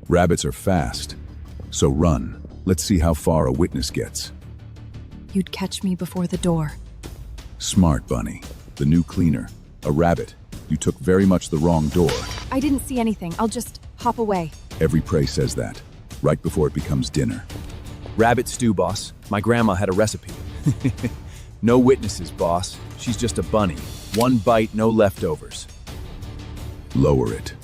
Rabbits are fast, so run. Let's see how far a witness gets. You'd catch me before the door. Smart, Bunny. The new cleaner. A rabbit. You took very much the wrong door. I didn't see anything. I'll just hop away. Every prey says that, right before it becomes dinner. Rabbit stew, boss. My grandma had a recipe. No witnesses, boss. She's just a bunny. One bite, no leftovers. Lower it.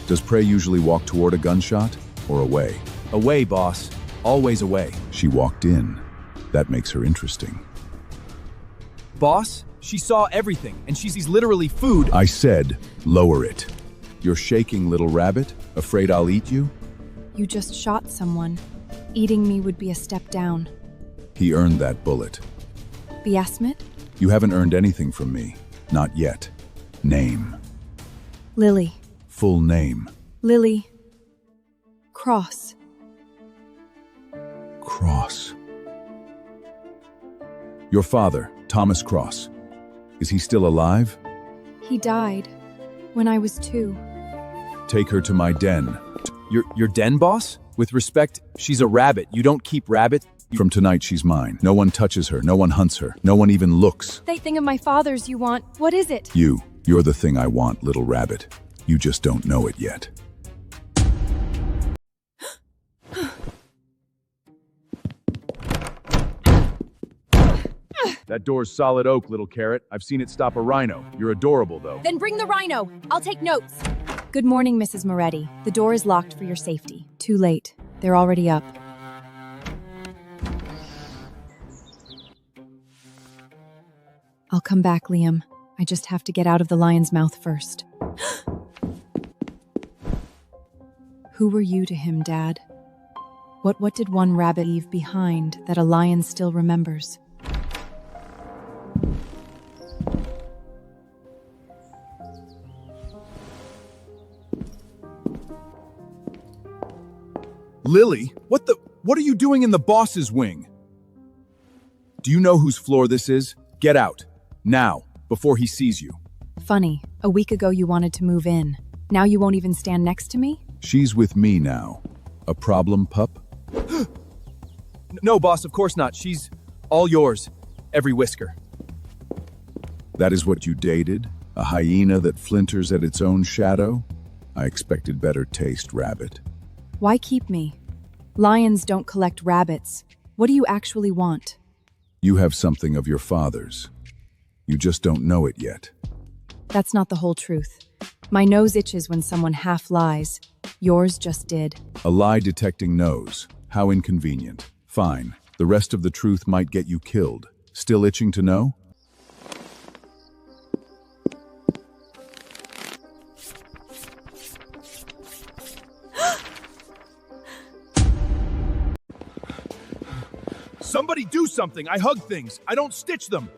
Does prey usually walk toward a gunshot or away? Away, boss. Always away. She walked in. That makes her interesting. Boss, she saw everything, and she sees literally food. I said, lower it. You're shaking, little rabbit? Afraid I'll eat you? You just shot someone. Eating me would be a step down. He earned that bullet. Biasmit? You haven't earned anything from me. Not yet. Name. Lily. Full name. Lily. Cross. Cross. Your father, Thomas Cross. Is he still alive? He died when I was 2. Take her to my den. Your den, boss? With respect, she's a rabbit. You don't keep rabbits. From tonight, she's mine. No one touches her. No one hunts her. No one even looks. That thing of my father's you want. What is it? You're the thing I want, little rabbit. You just don't know it yet. That door's solid oak, little carrot. I've seen it stop a rhino. You're adorable, though. Then bring the rhino. I'll take notes. Good morning, Mrs. Moretti. The door is locked for your safety. Too late. They're already up. I'll come back, Liam. I just have to get out of the lion's mouth first. Who were you to him, Dad? What did one rabbit leave behind that a lion still remembers? Lily, what are you doing in the boss's wing? Do you know whose floor this is? Get out. Now, before he sees you. Funny, a week ago you wanted to move in. Now you won't even stand next to me? She's with me now. A problem, pup? No, boss, of course not. She's all yours. Every whisker. That is what you dated? A hyena that flinters at its own shadow? I expected better taste, rabbit. Why keep me? Lions don't collect rabbits. What do you actually want? You have something of your father's. You just don't know it yet. That's not the whole truth. My nose itches when someone half lies. Yours just did. A lie-detecting nose. How inconvenient. Fine. The rest of the truth might get you killed. Still itching to know? Somebody do something! I hug things! I don't stitch them!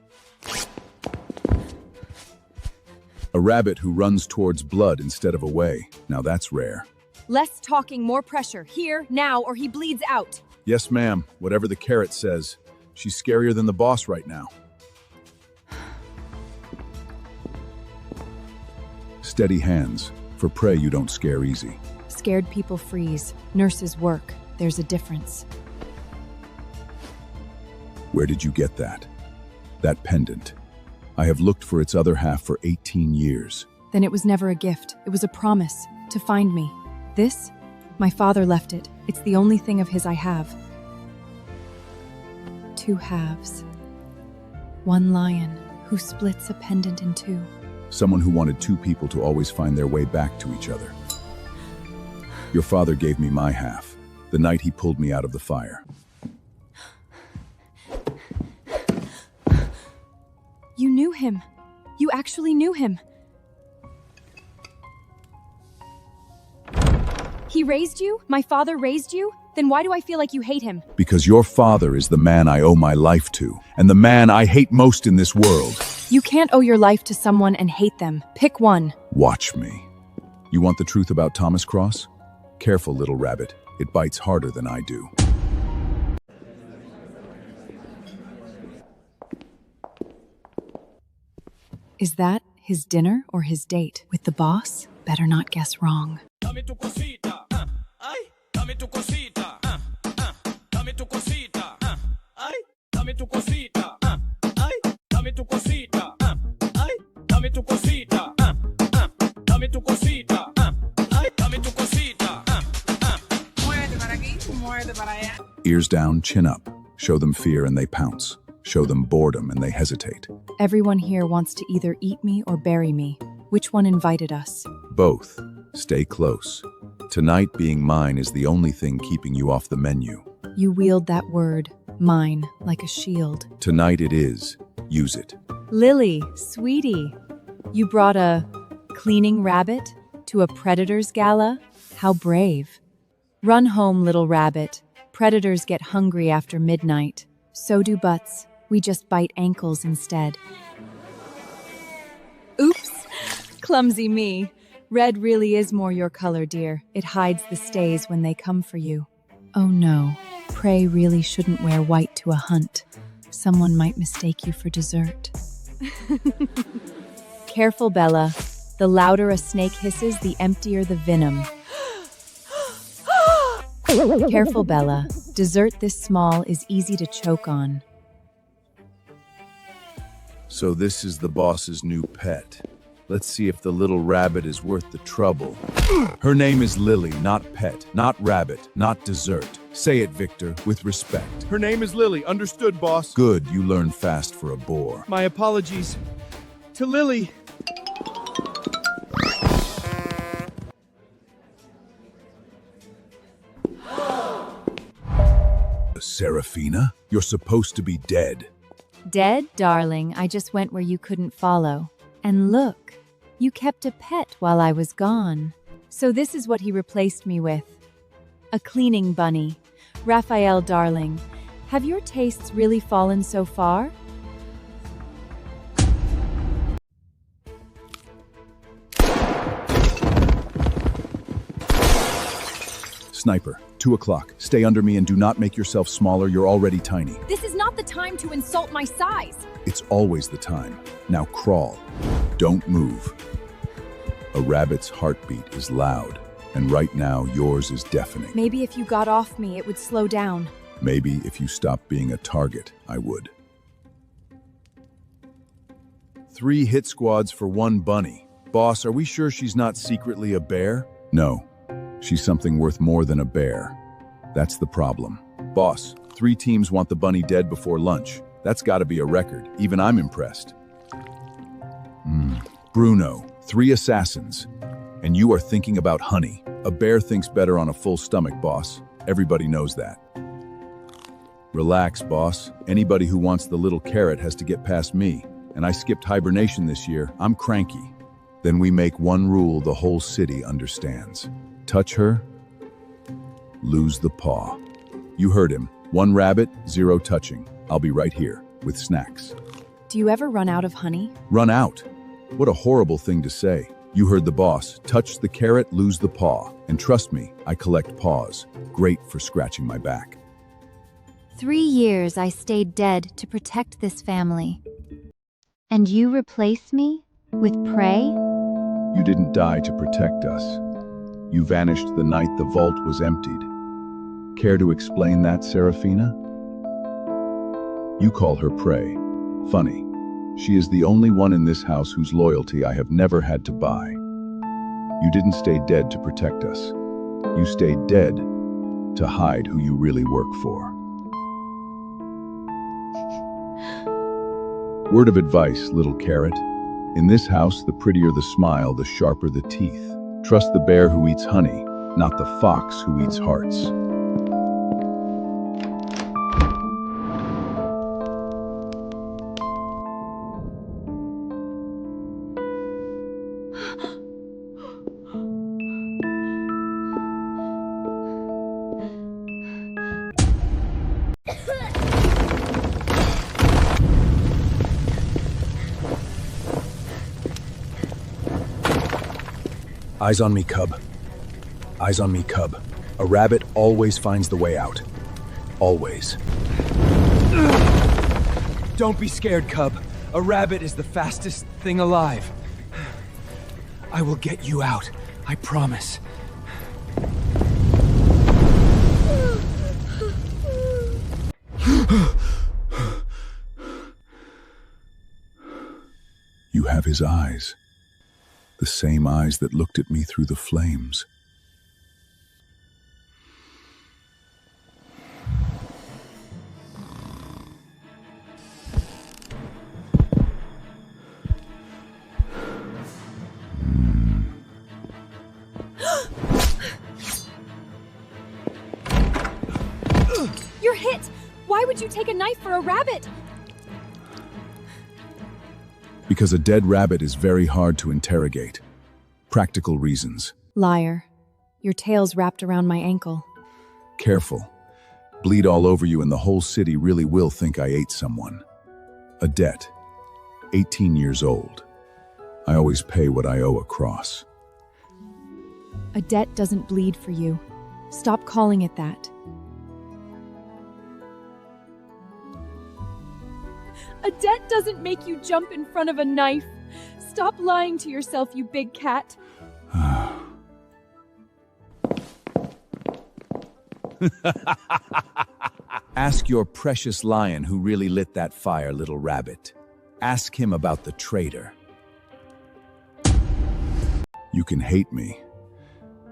A rabbit who runs towards blood instead of away. Now that's rare. Less talking, more pressure. Here, now, or he bleeds out. Yes, ma'am. Whatever the carrot says. She's scarier than the boss right now. Steady hands. For prey, you don't scare easy. Scared people freeze. Nurses work. There's a difference. Where did you get that? That pendant. I have looked for its other half for 18 years. Then it was never a gift. It was a promise to find me. This? My father left it. It's the only thing of his I have. 2 halves. One lion who splits a pendant in 2. Someone who wanted 2 people to always find their way back to each other. Your father gave me my half, the night he pulled me out of the fire. You knew him. You actually knew him. He raised you? My father raised you? Then why do I feel like you hate him? Because your father is the man I owe my life to, and the man I hate most in this world. You can't owe your life to someone and hate them. Pick one. Watch me. You want the truth about Thomas Cross? Careful, little rabbit. It bites harder than I do. Is that his dinner or his date with the boss? Better not guess wrong. dame tu cosita. Ay, dame tu cosita. Dame tu cosita. Ay, dame tu cosita. Ay, dame tu cosita. Ay, dame tu cosita. Dame tu cosita. Ay, dame tu cosita. Muévete para aquí, muévete para allá. Ears down, chin up. Show them fear and they pounce. Show them boredom and they hesitate. Everyone here wants to either eat me or bury me. Which one invited us? Both. Stay close. Tonight being mine is the only thing keeping you off the menu. You wield that word, mine, like a shield. Tonight it is. Use it. Lily, sweetie, you brought a cleaning rabbit to a predator's gala? How brave. Run home, little rabbit. Predators get hungry after midnight. So do butts. We just bite ankles instead. Oops! Clumsy me. Red really is more your color, dear. It hides the stays when they come for you. Oh no, prey really shouldn't wear white to a hunt. Someone might mistake you for dessert. Careful, Bella. The louder a snake hisses, the emptier the venom. Careful, Bella. Dessert this small is easy to choke on. So this is the boss's new pet. Let's see if the little rabbit is worth the trouble. Her name is Lily, not pet, not rabbit, not dessert. Say it, Victor, with respect. Her name is Lily. Understood, boss. Good, you learn fast for a boar. My apologies to Lily. Serafina, you're supposed to be dead. Dead, darling, I just went where you couldn't follow. And look, you kept a pet while I was gone. So this is what he replaced me with. A cleaning bunny. Raphael, darling, have your tastes really fallen so far? Sniper, 2 o'clock. Stay under me and do not make yourself smaller. You're already tiny. This is not the time to insult my size. It's always the time. Now crawl. Don't move. A rabbit's heartbeat is loud, and right now yours is deafening. Maybe if you got off me, it would slow down. Maybe if you stopped being a target, I would. 3 hit squads for 1 bunny. Boss, are we sure she's not secretly a bear? No. She's something worth more than a bear. That's the problem. Boss, 3 teams want the bunny dead before lunch. That's gotta be a record. Even I'm impressed. Bruno, 3 assassins. And you are thinking about honey. A bear thinks better on a full stomach, boss. Everybody knows that. Relax, boss. Anybody who wants the little carrot has to get past me. And I skipped hibernation this year. I'm cranky. Then we make one rule the whole city understands. Touch her, lose the paw. You heard him. 1 rabbit, 0 touching. I'll be right here, with snacks. Do you ever run out of honey? Run out? What a horrible thing to say. You heard the boss. Touch the carrot, lose the paw. And trust me, I collect paws. Great for scratching my back. 3 years I stayed dead to protect this family. And you replace me with prey? You didn't die to protect us. You vanished the night the vault was emptied. Care to explain that, Serafina? You call her prey. Funny. She is the only one in this house whose loyalty I have never had to buy. You didn't stay dead to protect us. You stayed dead to hide who you really work for. Word of advice, little carrot. In this house, the prettier the smile, the sharper the teeth. Trust the bear who eats honey, not the fox who eats hearts. Eyes on me, cub. Eyes on me, cub. A rabbit always finds the way out. Always. Don't be scared, cub. A rabbit is the fastest thing alive. I will get you out, I promise. You have his eyes. The same eyes that looked at me through the flames. You're hit! Why would you take a knife for a rabbit? Because a dead rabbit is very hard to interrogate. Practical reasons. Liar. Your tail's wrapped around my ankle. Careful. Bleed all over you and the whole city really will think I ate someone. A debt. 18 years old. I always pay what I owe across. A debt doesn't bleed for you. Stop calling it that. A debt doesn't make you jump in front of a knife. Stop lying to yourself, you big cat. Ask your precious lion who really lit that fire, little rabbit. Ask him about the traitor. You can hate me.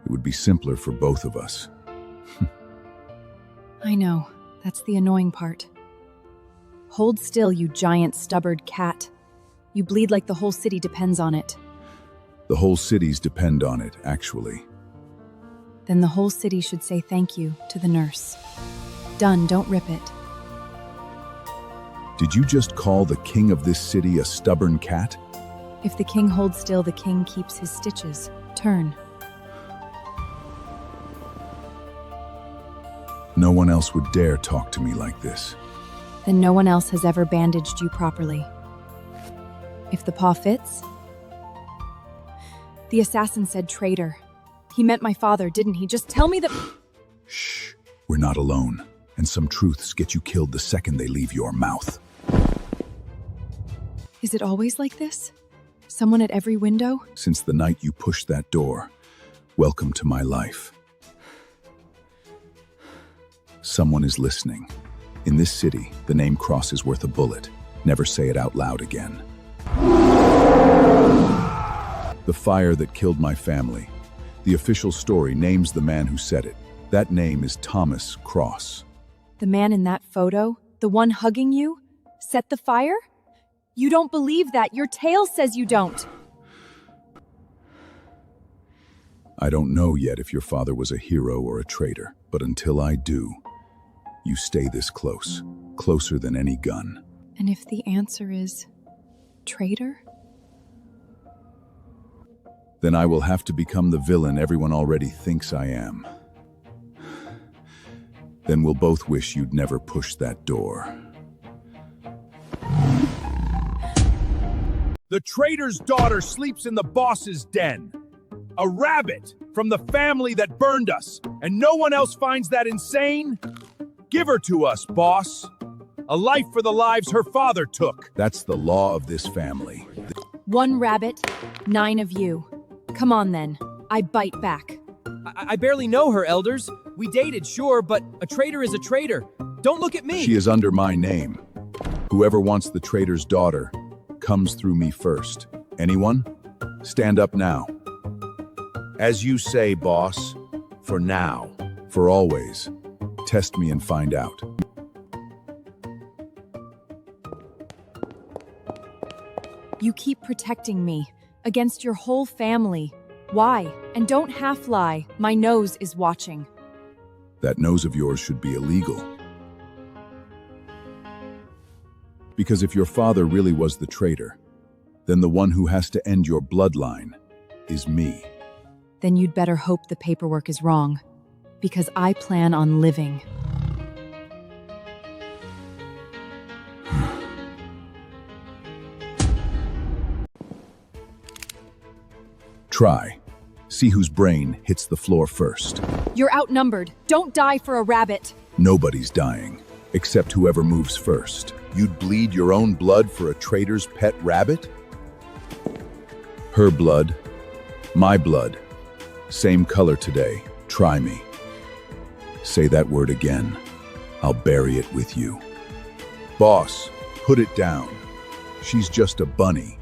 It would be simpler for both of us. I know. That's the annoying part. Hold still, you giant, stubborn cat. You bleed like the whole city depends on it. The whole cities depend on it, actually. Then the whole city should say thank you to the nurse. Done, don't rip it. Did you just call the king of this city a stubborn cat? If the king holds still, the king keeps his stitches. Turn. No one else would dare talk to me like this. Then no one else has ever bandaged you properly. If the paw fits? The assassin said traitor. He meant my father, didn't he? Just tell me that— Shh, we're not alone. And some truths get you killed the second they leave your mouth. Is it always like this? Someone at every window? Since the night you pushed that door, welcome to my life. Someone is listening. In this city, the name Cross is worth a bullet. Never say it out loud again. The fire that killed my family. The official story names the man who said it. That name is Thomas Cross. The man in that photo? The one hugging you? Set the fire? You don't believe that. Your tail says you don't. I don't know yet if your father was a hero or a traitor, but until I do, you stay this close. Closer than any gun. And if the answer is traitor? Then I will have to become the villain everyone already thinks I am. Then we'll both wish you'd never pushed that door. The traitor's daughter sleeps in the boss's den. A rabbit from the family that burned us, and no one else finds that insane? Give her to us, boss. A life for the lives her father took. That's the law of this family. One rabbit, 9 of you. Come on then. I bite back. I barely know her, elders. We dated, sure, but a traitor is a traitor. Don't look at me. She is under my name. Whoever wants the traitor's daughter comes through me first. Anyone? Stand up now. As you say, boss. For now. For always. Test me and find out. You keep protecting me against your whole family. Why? And don't half lie. My nose is watching. That nose of yours should be illegal. Because if your father really was the traitor, then the one who has to end your bloodline is me. Then you'd better hope the paperwork is wrong. Because I plan on living. Try. See whose brain hits the floor first. You're outnumbered. Don't die for a rabbit. Nobody's dying, except whoever moves first. You'd bleed your own blood for a traitor's pet rabbit? Her blood, my blood, same color today. Try me. Say that word again. I'll bury it with you. Boss, put it down. She's just a bunny,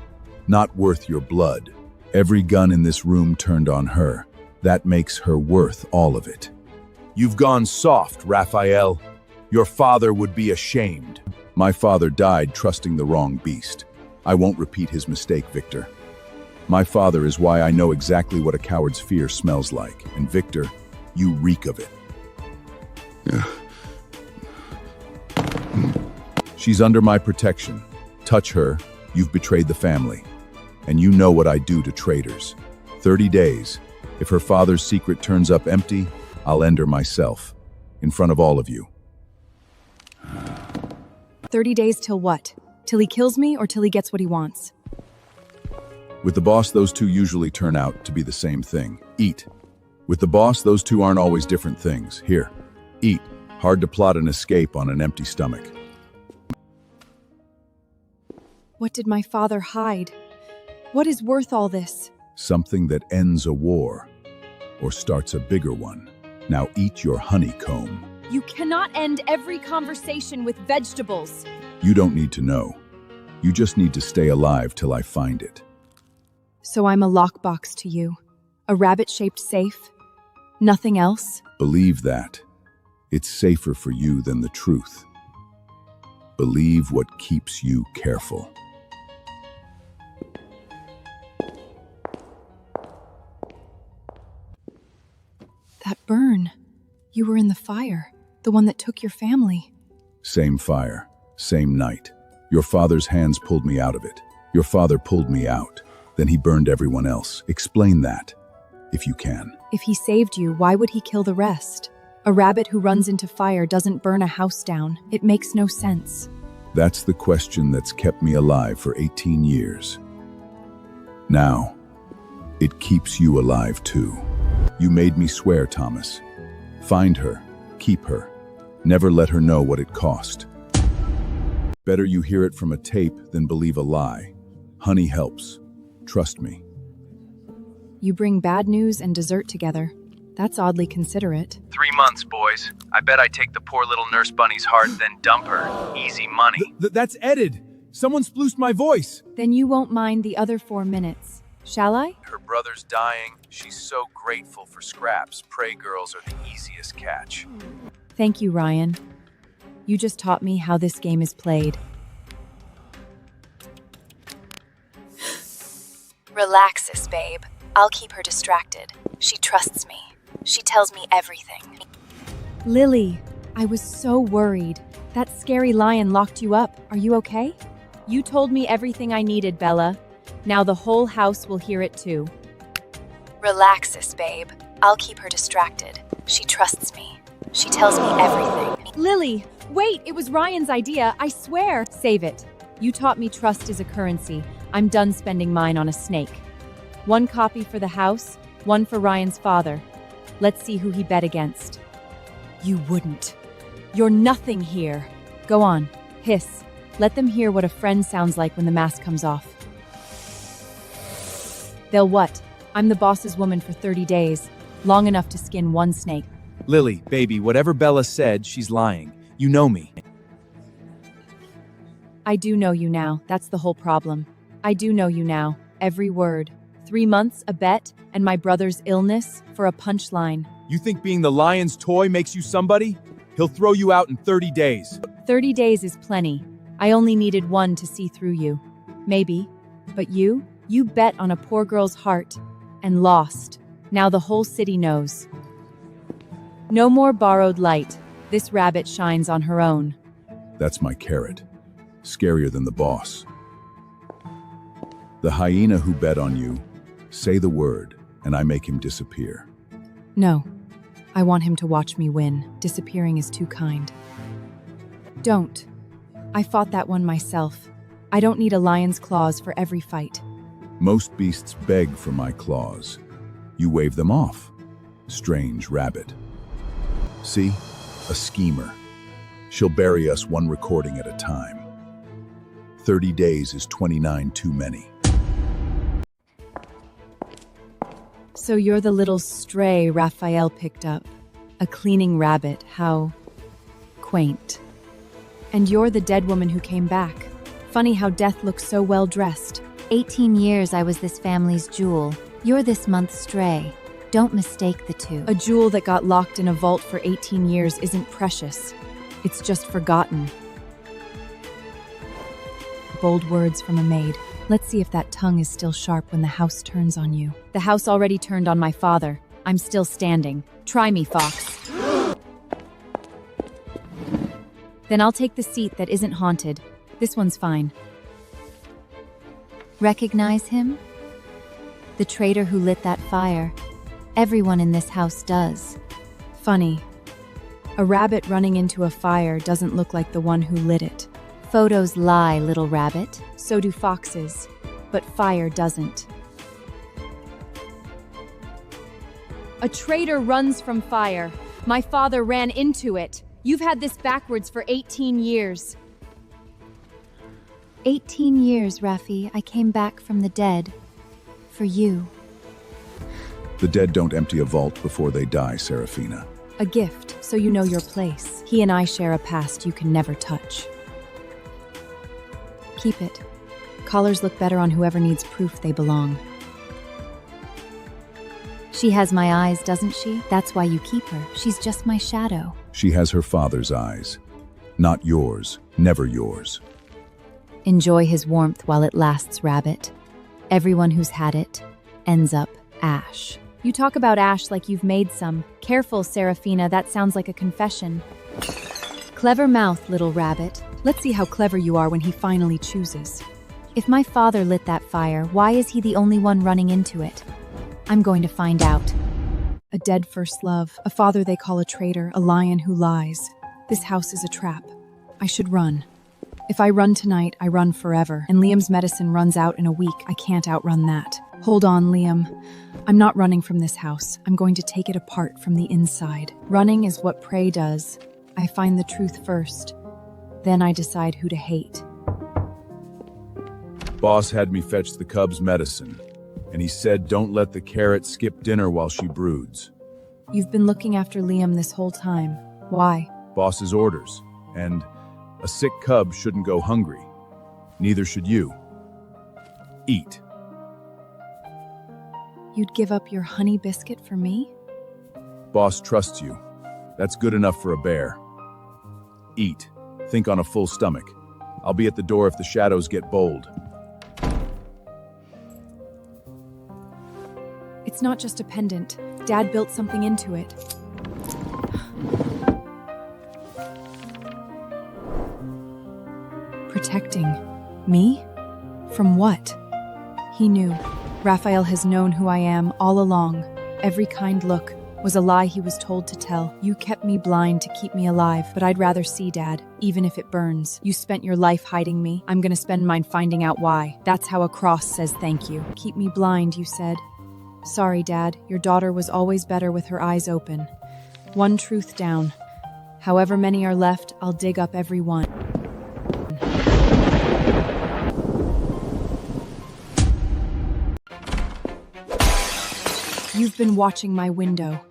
not worth your blood. Every gun in this room turned on her. That makes her worth all of it. You've gone soft, Raphael. Your father would be ashamed. My father died trusting the wrong beast. I won't repeat his mistake, Victor. My father is why I know exactly what a coward's fear smells like. And Victor, you reek of it. She's under my protection. Touch her, you've betrayed the family. And you know what I do to traitors. 30 days. If her father's secret turns up empty, I'll end her myself, in front of all of you. 30 days till what? Till he kills me or till he gets what he wants? With the boss, those two usually turn out to be the same thing. Eat. With the boss, those two aren't always different things. Here, eat. Hard to plot an escape on an empty stomach. What did my father hide? What is worth all this? Something that ends a war, or starts a bigger one. Now eat your honeycomb. You cannot end every conversation with vegetables. You don't need to know. You just need to stay alive till I find it. So I'm a lockbox to you. A rabbit-shaped safe? Nothing else? Believe that. It's safer for you than the truth. Believe what keeps you careful. That burn. You were in the fire. The one that took your family. Same fire, same night. Your father's hands pulled me out of it. Your father pulled me out. Then he burned everyone else. Explain that, if you can. If he saved you, why would he kill the rest? A rabbit who runs into fire doesn't burn a house down. It makes no sense. That's the question that's kept me alive for 18 years. Now, it keeps you alive too. You made me swear, Thomas. Find her, keep her. Never let her know what it cost. Better you hear it from a tape than believe a lie. Honey helps. Trust me. You bring bad news and dessert together. That's oddly considerate. 3 months, boys. I bet I take the poor little nurse bunny's heart, then dump her. Easy money. That's edited. Someone splooshed my voice. Then you won't mind the other 4 minutes, shall I? Her brother's dying. She's so grateful for scraps. Prey girls are the easiest catch. Thank you, Ryan. You just taught me how this game is played. Relaxes, babe. I'll keep her distracted. She trusts me. She tells me everything. Lily, I was so worried. That scary lion locked you up. Are you okay? You told me everything I needed, Bella. Now the whole house will hear it too. Relaxes, babe. I'll keep her distracted. She trusts me. She tells me everything. Lily, wait, it was Ryan's idea, I swear. Save it. You taught me trust is a currency. I'm done spending mine on a snake. 1 copy for the house, 1 for Ryan's father. Let's see who he bet against. You wouldn't. You're nothing here. Go on, hiss. Let them hear what a friend sounds like when the mask comes off. They'll what? I'm the boss's woman for 30 days, long enough to skin 1 snake. Lily, baby, whatever Bella said, she's lying. You know me. I do know you now, that's the whole problem. I do know you now, every word. 3 months, a bet, and my brother's illness for a punchline. You think being the lion's toy makes you somebody? He'll throw you out in 30 days. 30 days is plenty. I only needed 1 to see through you. Maybe. But you bet on a poor girl's heart and lost. Now the whole city knows. No more borrowed light. This rabbit shines on her own. That's my carrot. Scarier than the boss. The hyena who bet on you, say the word, and I make him disappear. No. I want him to watch me win. Disappearing is too kind. Don't. I fought that one myself. I don't need a lion's claws for every fight. Most beasts beg for my claws. You wave them off. Strange rabbit. See? A schemer. She'll bury us 1 recording at a time. 30 days is 29 too many. So you're the little stray Raphael picked up. A cleaning rabbit. How quaint. And you're the dead woman who came back. Funny how death looks so well dressed. 18 years I was this family's jewel. You're this month's stray. Don't mistake the two. A jewel that got locked in a vault for 18 years isn't precious. It's just forgotten. Bold words from a maid. Let's see if that tongue is still sharp when the house turns on you. The house already turned on my father. I'm still standing. Try me, Fox. Then I'll take the seat that isn't haunted. This one's fine. Recognize him? The traitor who lit that fire. Everyone in this house does. Funny. A rabbit running into a fire doesn't look like the one who lit it. Photos lie, little rabbit. So do foxes, but fire doesn't. A traitor runs from fire. My father ran into it. You've had this backwards for 18 years. 18 years, Rafi, I came back from the dead. For you. The dead don't empty a vault before they die, Serafina. A gift, so you know your place. He and I share a past you can never touch. Keep it. Collars look better on whoever needs proof they belong. She has my eyes, doesn't she? That's why you keep her. She's just my shadow. She has her father's eyes. Not yours, never yours. Enjoy his warmth while it lasts, rabbit. Everyone who's had it ends up ash. You talk about ash like you've made some. Careful, Serafina, that sounds like a confession. Clever mouth, little rabbit. Let's see how clever you are when he finally chooses. If my father lit that fire, why is he the only one running into it? I'm going to find out. A dead first love, a father they call a traitor, a lion who lies. This house is a trap. I should run. If I run tonight, I run forever, and Liam's medicine runs out in a week. I can't outrun that. Hold on, Liam. I'm not running from this house. I'm going to take it apart from the inside. Running is what prey does. I find the truth first. Then I decide who to hate. Boss had me fetch the cub's medicine, and he said don't let the carrot skip dinner while she broods. You've been looking after Liam this whole time. Why? Boss's orders, and a sick cub shouldn't go hungry. Neither should you. Eat. You'd give up your honey biscuit for me? Boss trusts you. That's good enough for a bear. Eat. Think on a full stomach. I'll be at the door if the shadows get bold. It's not just a pendant. Dad built something into it. Protecting me? From what? He knew. Raphael has known who I am all along. Every kind look was a lie he was told to tell. You kept me blind to keep me alive, but I'd rather see Dad, even if it burns. You spent your life hiding me. I'm gonna spend mine finding out why. That's how a cross says thank you. Keep me blind, you said. Sorry, Dad. Your daughter was always better with her eyes open. One truth down. However many are left, I'll dig up every one. You've been watching my window.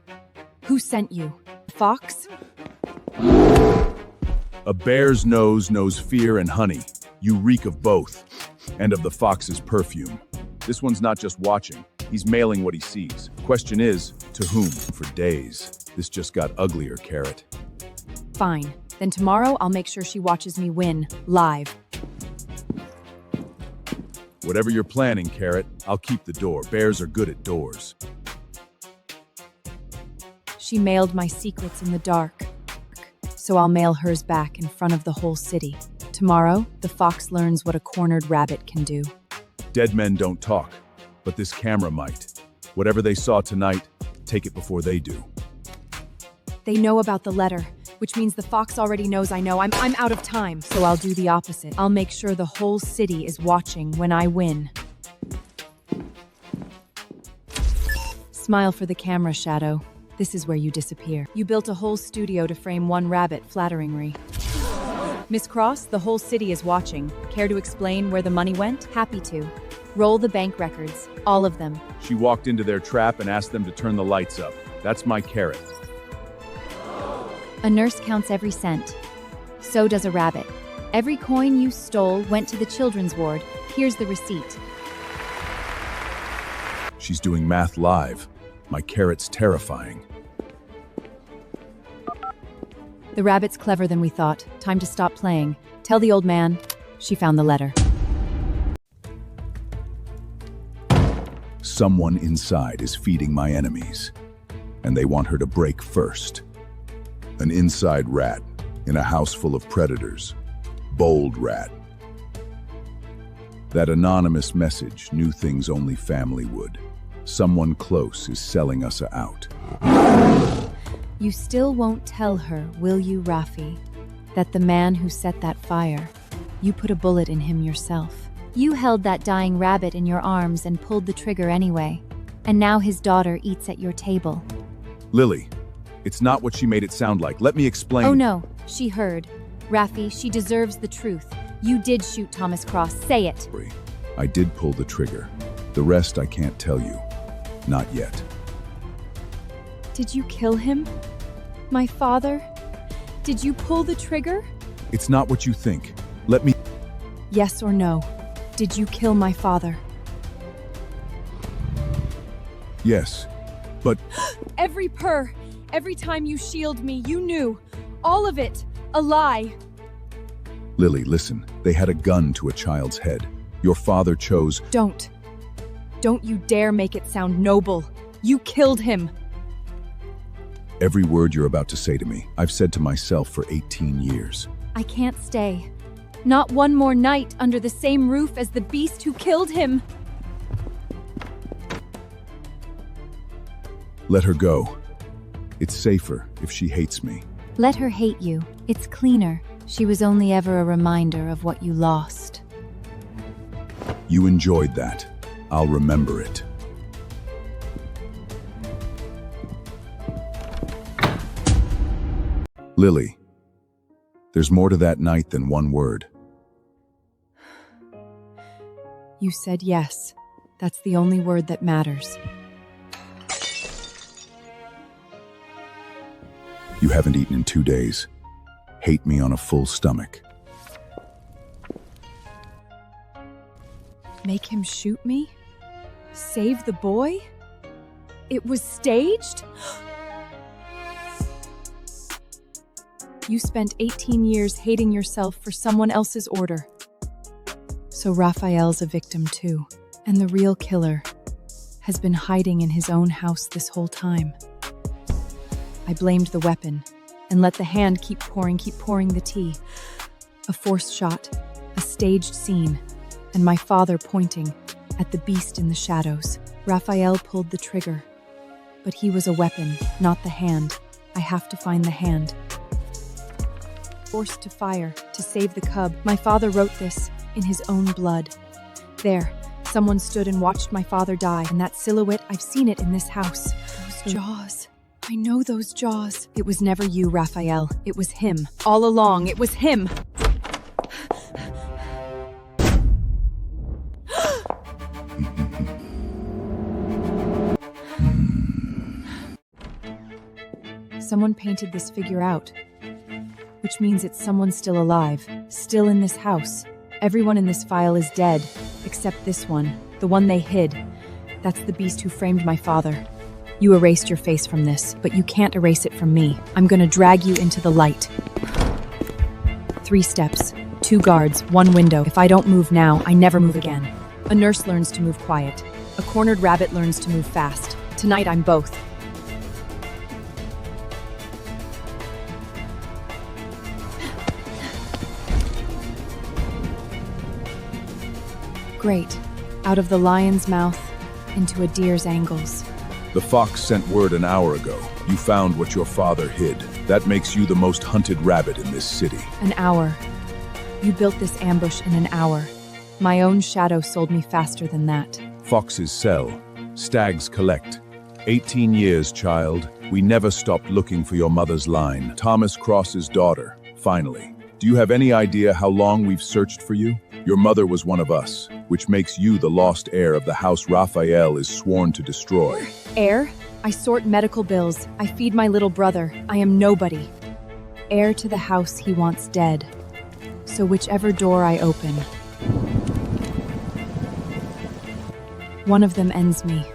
Who sent you? Fox? A bear's nose knows fear and honey. You reek of both, and of the fox's perfume. This one's not just watching. He's mailing what he sees. Question is, to whom? For days. This just got uglier, Carrot. Fine. Then tomorrow I'll make sure she watches me win, live. Whatever you're planning, Carrot, I'll keep the door. Bears are good at doors. She mailed my secrets in the dark, so I'll mail hers back in front of the whole city. Tomorrow, the fox learns what a cornered rabbit can do. Dead men don't talk, but this camera might. Whatever they saw tonight, take it before they do. They know about the letter, which means the fox already knows I know. I'm out of time, so I'll do the opposite. I'll make sure the whole city is watching when I win. Smile for the camera, Shadow. This is where you disappear. You built a whole studio to frame one rabbit flatteringly. Miss Cross, the whole city is watching. Care to explain where the money went? Happy to. Roll the bank records, all of them. She walked into their trap and asked them to turn the lights up. That's my Carrot. A nurse counts every cent. So does a rabbit. Every coin you stole went to the children's ward. Here's the receipt. She's doing math live. My carrot's terrifying. The rabbit's clever than we thought. Time to stop playing. Tell the old man. She found the letter. Someone inside is feeding my enemies, and they want her to break first. An inside rat in a house full of predators. Bold rat. That anonymous message knew things only family would. Someone close is selling us out. You still won't tell her, will you, Rafi, that the man who set that fire, you put a bullet in him yourself. You held that dying rabbit in your arms and pulled the trigger anyway. And now his daughter eats at your table. Lily, it's not what she made it sound like. Let me explain. Oh no, she heard. Rafi, she deserves the truth. You did shoot Thomas Cross. Say it. I did pull the trigger. The rest I can't tell you. Not yet. Did you kill him? My father? Did you pull the trigger? It's not what you think. Let me... Yes or no? Did you kill my father? Yes, but... Every time you shield me, you knew. All of it. A lie. Lily, listen. They had a gun to a child's head. Your father chose... Don't you dare make it sound noble. You killed him. Every word you're about to say to me, I've said to myself for 18 years. I can't stay. Not one more night under the same roof as the beast who killed him. Let her go. It's safer if she hates me. Let her hate you. It's cleaner. She was only ever a reminder of what you lost. You enjoyed that. I'll remember it. Lily, there's more to that night than one word. You said yes. That's the only word that matters. You haven't eaten in 2 days. Hate me on a full stomach. Make him shoot me? Save the boy? It was staged? You spent 18 years hating yourself for someone else's order. So Raphael's a victim too. And the real killer has been hiding in his own house this whole time. I blamed the weapon and let the hand keep pouring the tea. A forced shot, a staged scene, and my father pointing at the beast in the shadows. Raphael pulled the trigger, but he was a weapon, not the hand. I have to find the hand. Forced to fire to save the cub. My father wrote this in his own blood. There, someone stood and watched my father die, and that silhouette, I've seen it in this house. Those jaws. I know those jaws. It was never you, Raphael. It was him. All along, it was him. Someone painted this figure out, which means it's someone still alive, still in this house. Everyone in this file is dead, except this one, the one they hid. That's the beast who framed my father. You erased your face from this, but you can't erase it from me. I'm gonna drag you into the light. 3 steps, 2 guards, 1 window. If I don't move now, I never move again. A nurse learns to move quiet. A cornered rabbit learns to move fast. Tonight I'm both. Great. Out of the lion's mouth, into a deer's angles. The fox sent word an hour ago. You found what your father hid. That makes you the most hunted rabbit in this city. An hour. You built this ambush in an hour. My own shadow sold me faster than that. Foxes sell. Stags collect. 18 years, child. We never stopped looking for your mother's line. Thomas Cross's daughter, finally. Do you have any idea how long we've searched for you? Your mother was one of us, which makes you the lost heir of the house Raphael is sworn to destroy. Heir? I sort medical bills. I feed my little brother. I am nobody. heir to the house he wants dead. So whichever door I open, one of them ends me.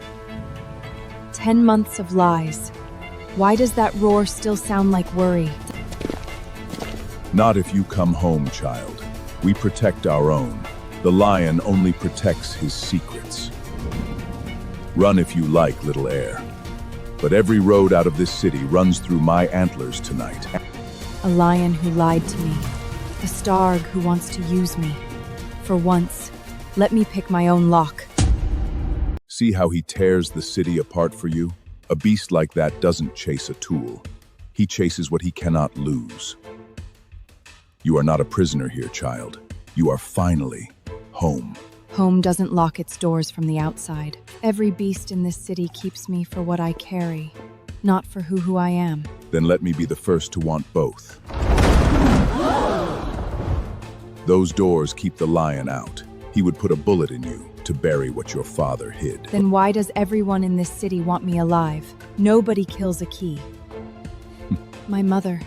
10 months of lies. Why does that roar still sound like worry? Not if you come home, child. We protect our own. The lion only protects his secrets. Run if you like, little heir. But every road out of this city runs through my antlers tonight. A lion who lied to me. A starg who wants to use me. For once, let me pick my own lock. See how he tears the city apart for you? A beast like that doesn't chase a tool. He chases what he cannot lose. You are not a prisoner here, child. You are finally home. Home doesn't lock its doors from the outside. Every beast in this city keeps me for what I carry, not for who I am. Then let me be the first to want both. Those doors keep the lion out. He would put a bullet in you to bury what your father hid. Then why does everyone in this city want me alive? Nobody kills a key. My mother,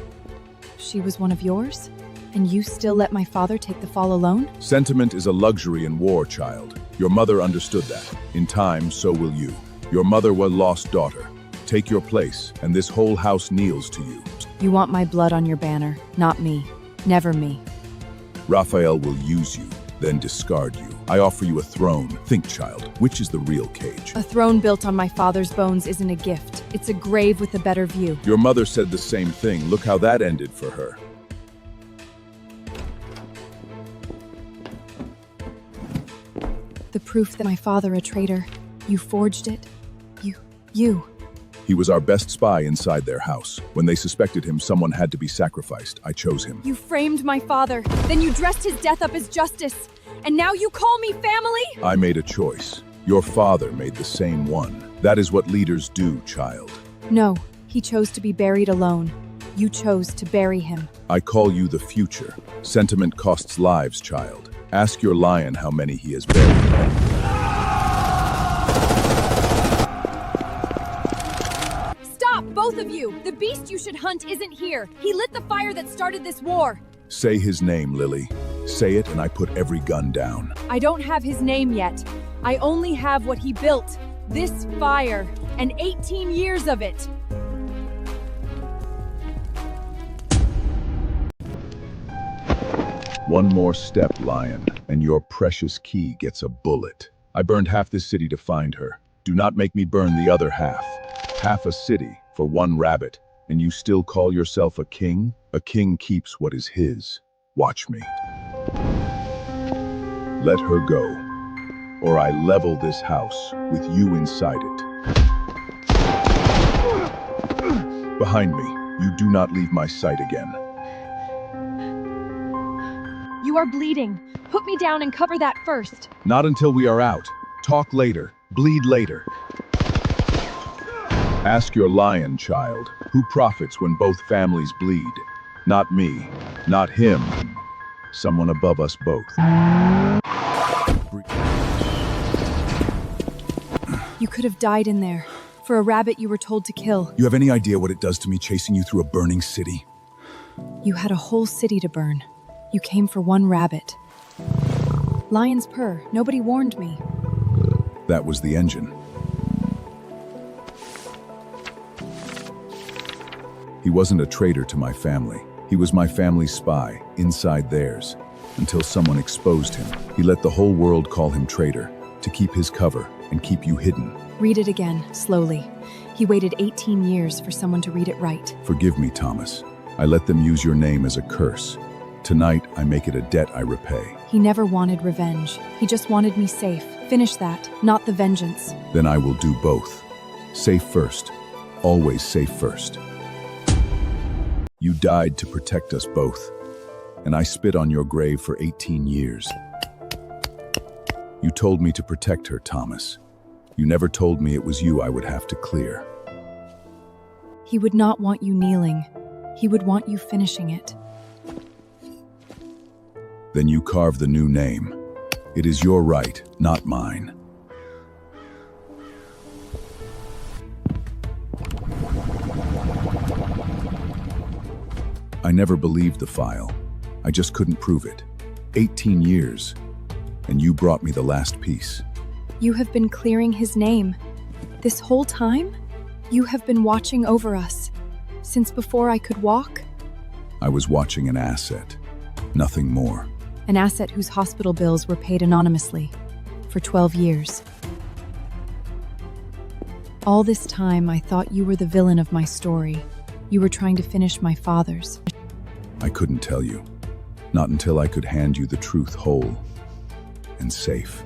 she was one of yours? And you still let my father take the fall alone? Sentiment is a luxury in war, child. Your mother understood that. In time, so will you. Your mother was a lost daughter. Take your place, and this whole house kneels to you. You want my blood on your banner, not me. Never me. Raphael will use you, then discard you. I offer you a throne. Think, child, which is the real cage? A throne built on my father's bones isn't a gift. It's a grave with a better view. Your mother said the same thing. Look how that ended for her. The proof that my father a traitor. You forged it. You. He was our best spy inside their house. When they suspected him, someone had to be sacrificed. I chose him. You framed my father. Then you dressed his death up as justice. And now you call me family? I made a choice. Your father made the same one. That is what leaders do, child. No, he chose to be buried alone. You chose to bury him. I call you the future. Sentiment costs lives, child. Ask your lion how many he has buried. Stop, both of you! The beast you should hunt isn't here. He lit the fire that started this war. Say his name, Lily. Say it and I put every gun down. I don't have his name yet. I only have what he built. This fire. And 18 years of it. One more step, lion, and your precious key gets a bullet. I burned half this city to find her. Do not make me burn the other half. Half a city for one rabbit, and you still call yourself a king? A king keeps what is his. Watch me. Let her go, or I level this house with you inside it. Behind me, you do not leave my sight again. You are bleeding. Put me down and cover that first. Not until we are out. Talk later. Bleed later. Ask your lion, child, who profits when both families bleed? Not me, not him. Someone above us both. You could have died in there. For a rabbit you were told to kill. You have any idea what it does to me chasing you through a burning city? You had a whole city to burn. You came for one rabbit. Lion's purr. Nobody warned me. That was the engine. He wasn't a traitor to my family. He was my family's spy, inside theirs. Until someone exposed him. He let the whole world call him traitor, to keep his cover and keep you hidden. Read it again, slowly. He waited 18 years for someone to read it right. Forgive me, Thomas. I let them use your name as a curse. Tonight, I make it a debt I repay. He never wanted revenge. He just wanted me safe. Finish that, not the vengeance. Then I will do both. Safe first. Always safe first. You died to protect us both, and I spit on your grave for 18 years. You told me to protect her, Thomas. You never told me it was you I would have to clear. He would not want you kneeling. He would want you finishing it. Then you carve the new name. It is your right, not mine. I never believed the file. I just couldn't prove it. 18 years, and you brought me the last piece. You have been clearing his name. This whole time? You have been watching over us. Since before I could walk? I was watching an asset, nothing more. An asset whose hospital bills were paid anonymously for 12 years. All this time, I thought you were the villain of my story. You were trying to finish my father's. I couldn't tell you. Not until I could hand you the truth whole and safe.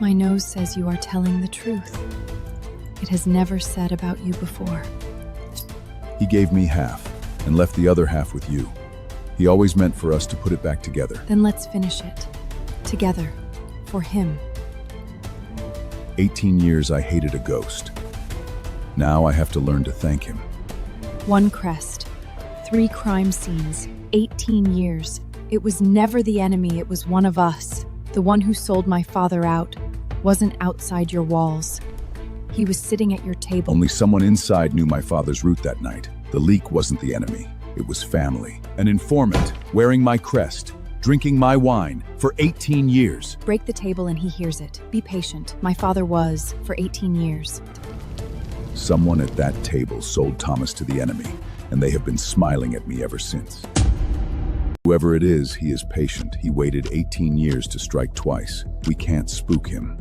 My nose says you are telling the truth. It has never said about you before. He gave me half and left the other half with you. He always meant for us to put it back together. Then let's finish it. Together. For him. 18 years I hated a ghost. Now I have to learn to thank him. One crest. 3 crime scenes. 18 years. It was never the enemy, it was one of us. The one who sold my father out wasn't outside your walls. He was sitting at your table. Only someone inside knew my father's route that night. The leak wasn't the enemy. It was family. An informant, wearing my crest, drinking my wine for 18 years. Break the table and he hears it. Be patient. My father was for 18 years. Someone at that table sold Thomas to the enemy, and they have been smiling at me ever since. Whoever it is, he is patient. He waited 18 years to strike twice. We can't spook him.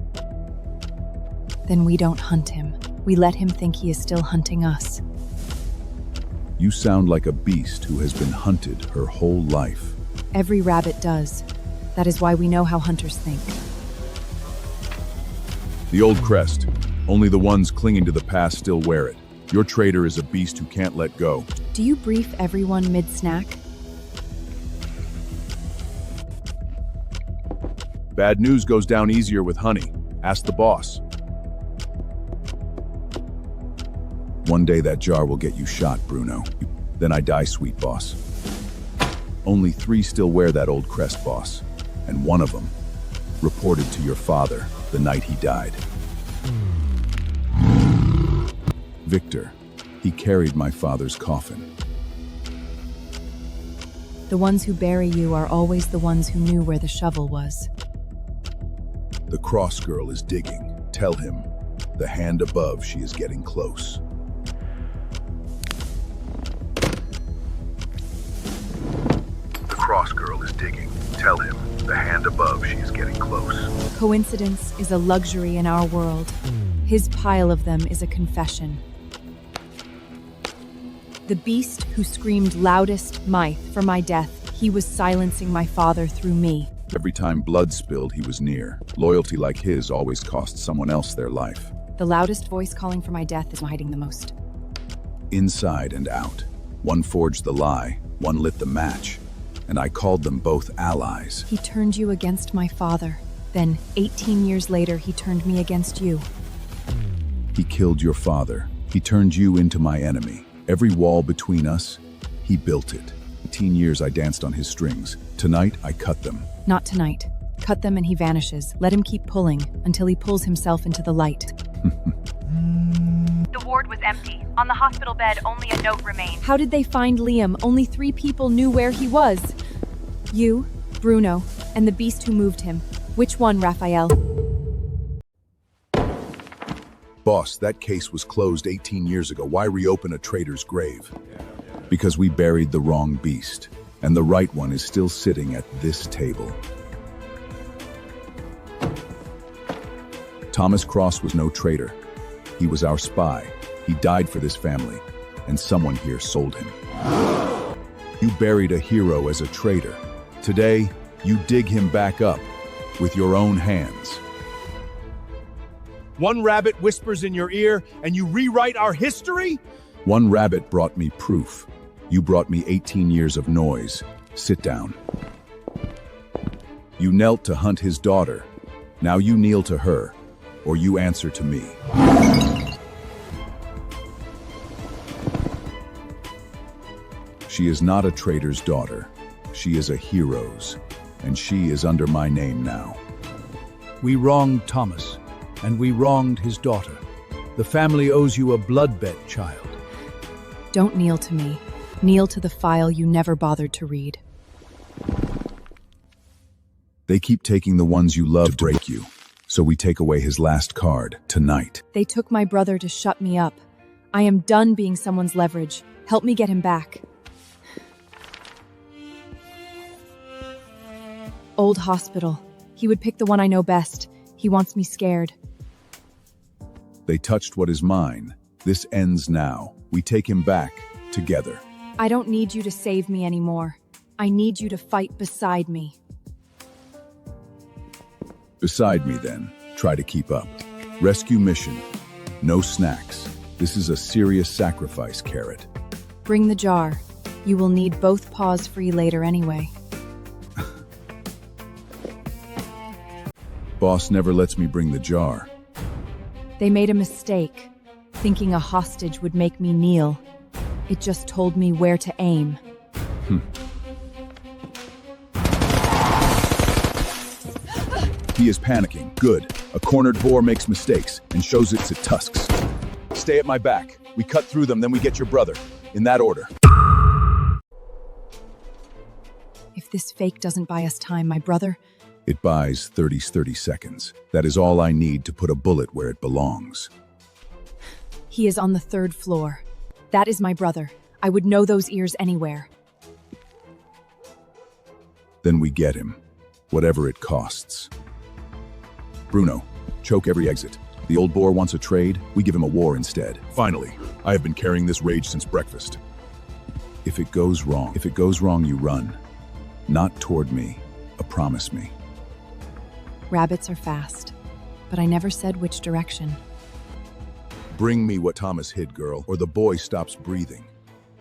Then we don't hunt him. We let him think he is still hunting us. You sound like a beast who has been hunted her whole life. Every rabbit does. That is why we know how hunters think. The old crest. Only the ones clinging to the past still wear it. Your traitor is a beast who can't let go. Do you brief everyone mid-snack? Bad news goes down easier with honey. Ask the boss. One day that jar will get you shot, Bruno. Then I die, sweet boss. Only 3 still wear that old crest, boss. And one of them reported to your father the night he died. Victor. He carried my father's coffin. The ones who bury you are always the ones who knew where the shovel was. The cross girl is digging. Tell him. The hand above, she is getting close. The cross girl is digging. Tell him. The hand above, she is getting close. Coincidence is a luxury in our world. His pile of them is a confession. The beast who screamed loudest, Myth, for my death, he was silencing my father through me. Every time blood spilled, he was near. Loyalty like his always cost someone else their life. The loudest voice calling for my death is hiding the most. Inside and out. One forged the lie, one lit the match. And I called them both allies. He turned you against my father. Then, 18 years later, he turned me against you. He killed your father. He turned you into my enemy. Every wall between us, he built it. 18 years I danced on his strings. Tonight, I cut them. Not tonight. Cut them and he vanishes. Let him keep pulling until he pulls himself into the light. The ward was empty. On the hospital bed, only a note remained. How did they find Liam? Only 3 people knew where he was. You, Bruno, and the beast who moved him. Which one, Raphael? Boss, that case was closed 18 years ago. Why reopen a traitor's grave? Because we buried the wrong beast, and the right one is still sitting at this table. Thomas Cross was no traitor. He was our spy. He died for this family, and someone here sold him. You buried a hero as a traitor. Today, you dig him back up with your own hands. One rabbit whispers in your ear, and you rewrite our history? One rabbit brought me proof. You brought me 18 years of noise. Sit down. You knelt to hunt his daughter. Now you kneel to her, or you answer to me. She is not a traitor's daughter. She is a hero's, and she is under my name now. We wronged Thomas, and we wronged his daughter. The family owes you a bloodbet, child. Don't kneel to me. Kneel to the file you never bothered to read. They keep taking the ones you love to break you. So we take away his last card, tonight. They took my brother to shut me up. I am done being someone's leverage. Help me get him back. Old hospital. He would pick the one I know best. He wants me scared. They touched what is mine. This ends now. We take him back, together. I don't need you to save me anymore. I need you to fight beside me. Beside me, then. Try to keep up. Rescue mission. No snacks. This is a serious sacrifice, Carrot. Bring the jar. You will need both paws free later anyway. Boss never lets me bring the jar. They made a mistake, thinking a hostage would make me kneel. It just told me where to aim. He is panicking. Good. A cornered boar makes mistakes and shows its tusks. Stay at my back. We cut through them, then we get your brother. In that order. If this fake doesn't buy us time, my brother... It buys 30 seconds. That is all I need to put a bullet where it belongs. He is on the 3rd floor. That is my brother. I would know those ears anywhere. Then we get him. Whatever it costs. Bruno, choke every exit. The old boar wants a trade, we give him a war instead. Finally, I have been carrying this rage since breakfast. If it goes wrong, you run. Not toward me, promise me. Rabbits are fast, but I never said which direction. Bring me what Thomas hid, girl, or the boy stops breathing.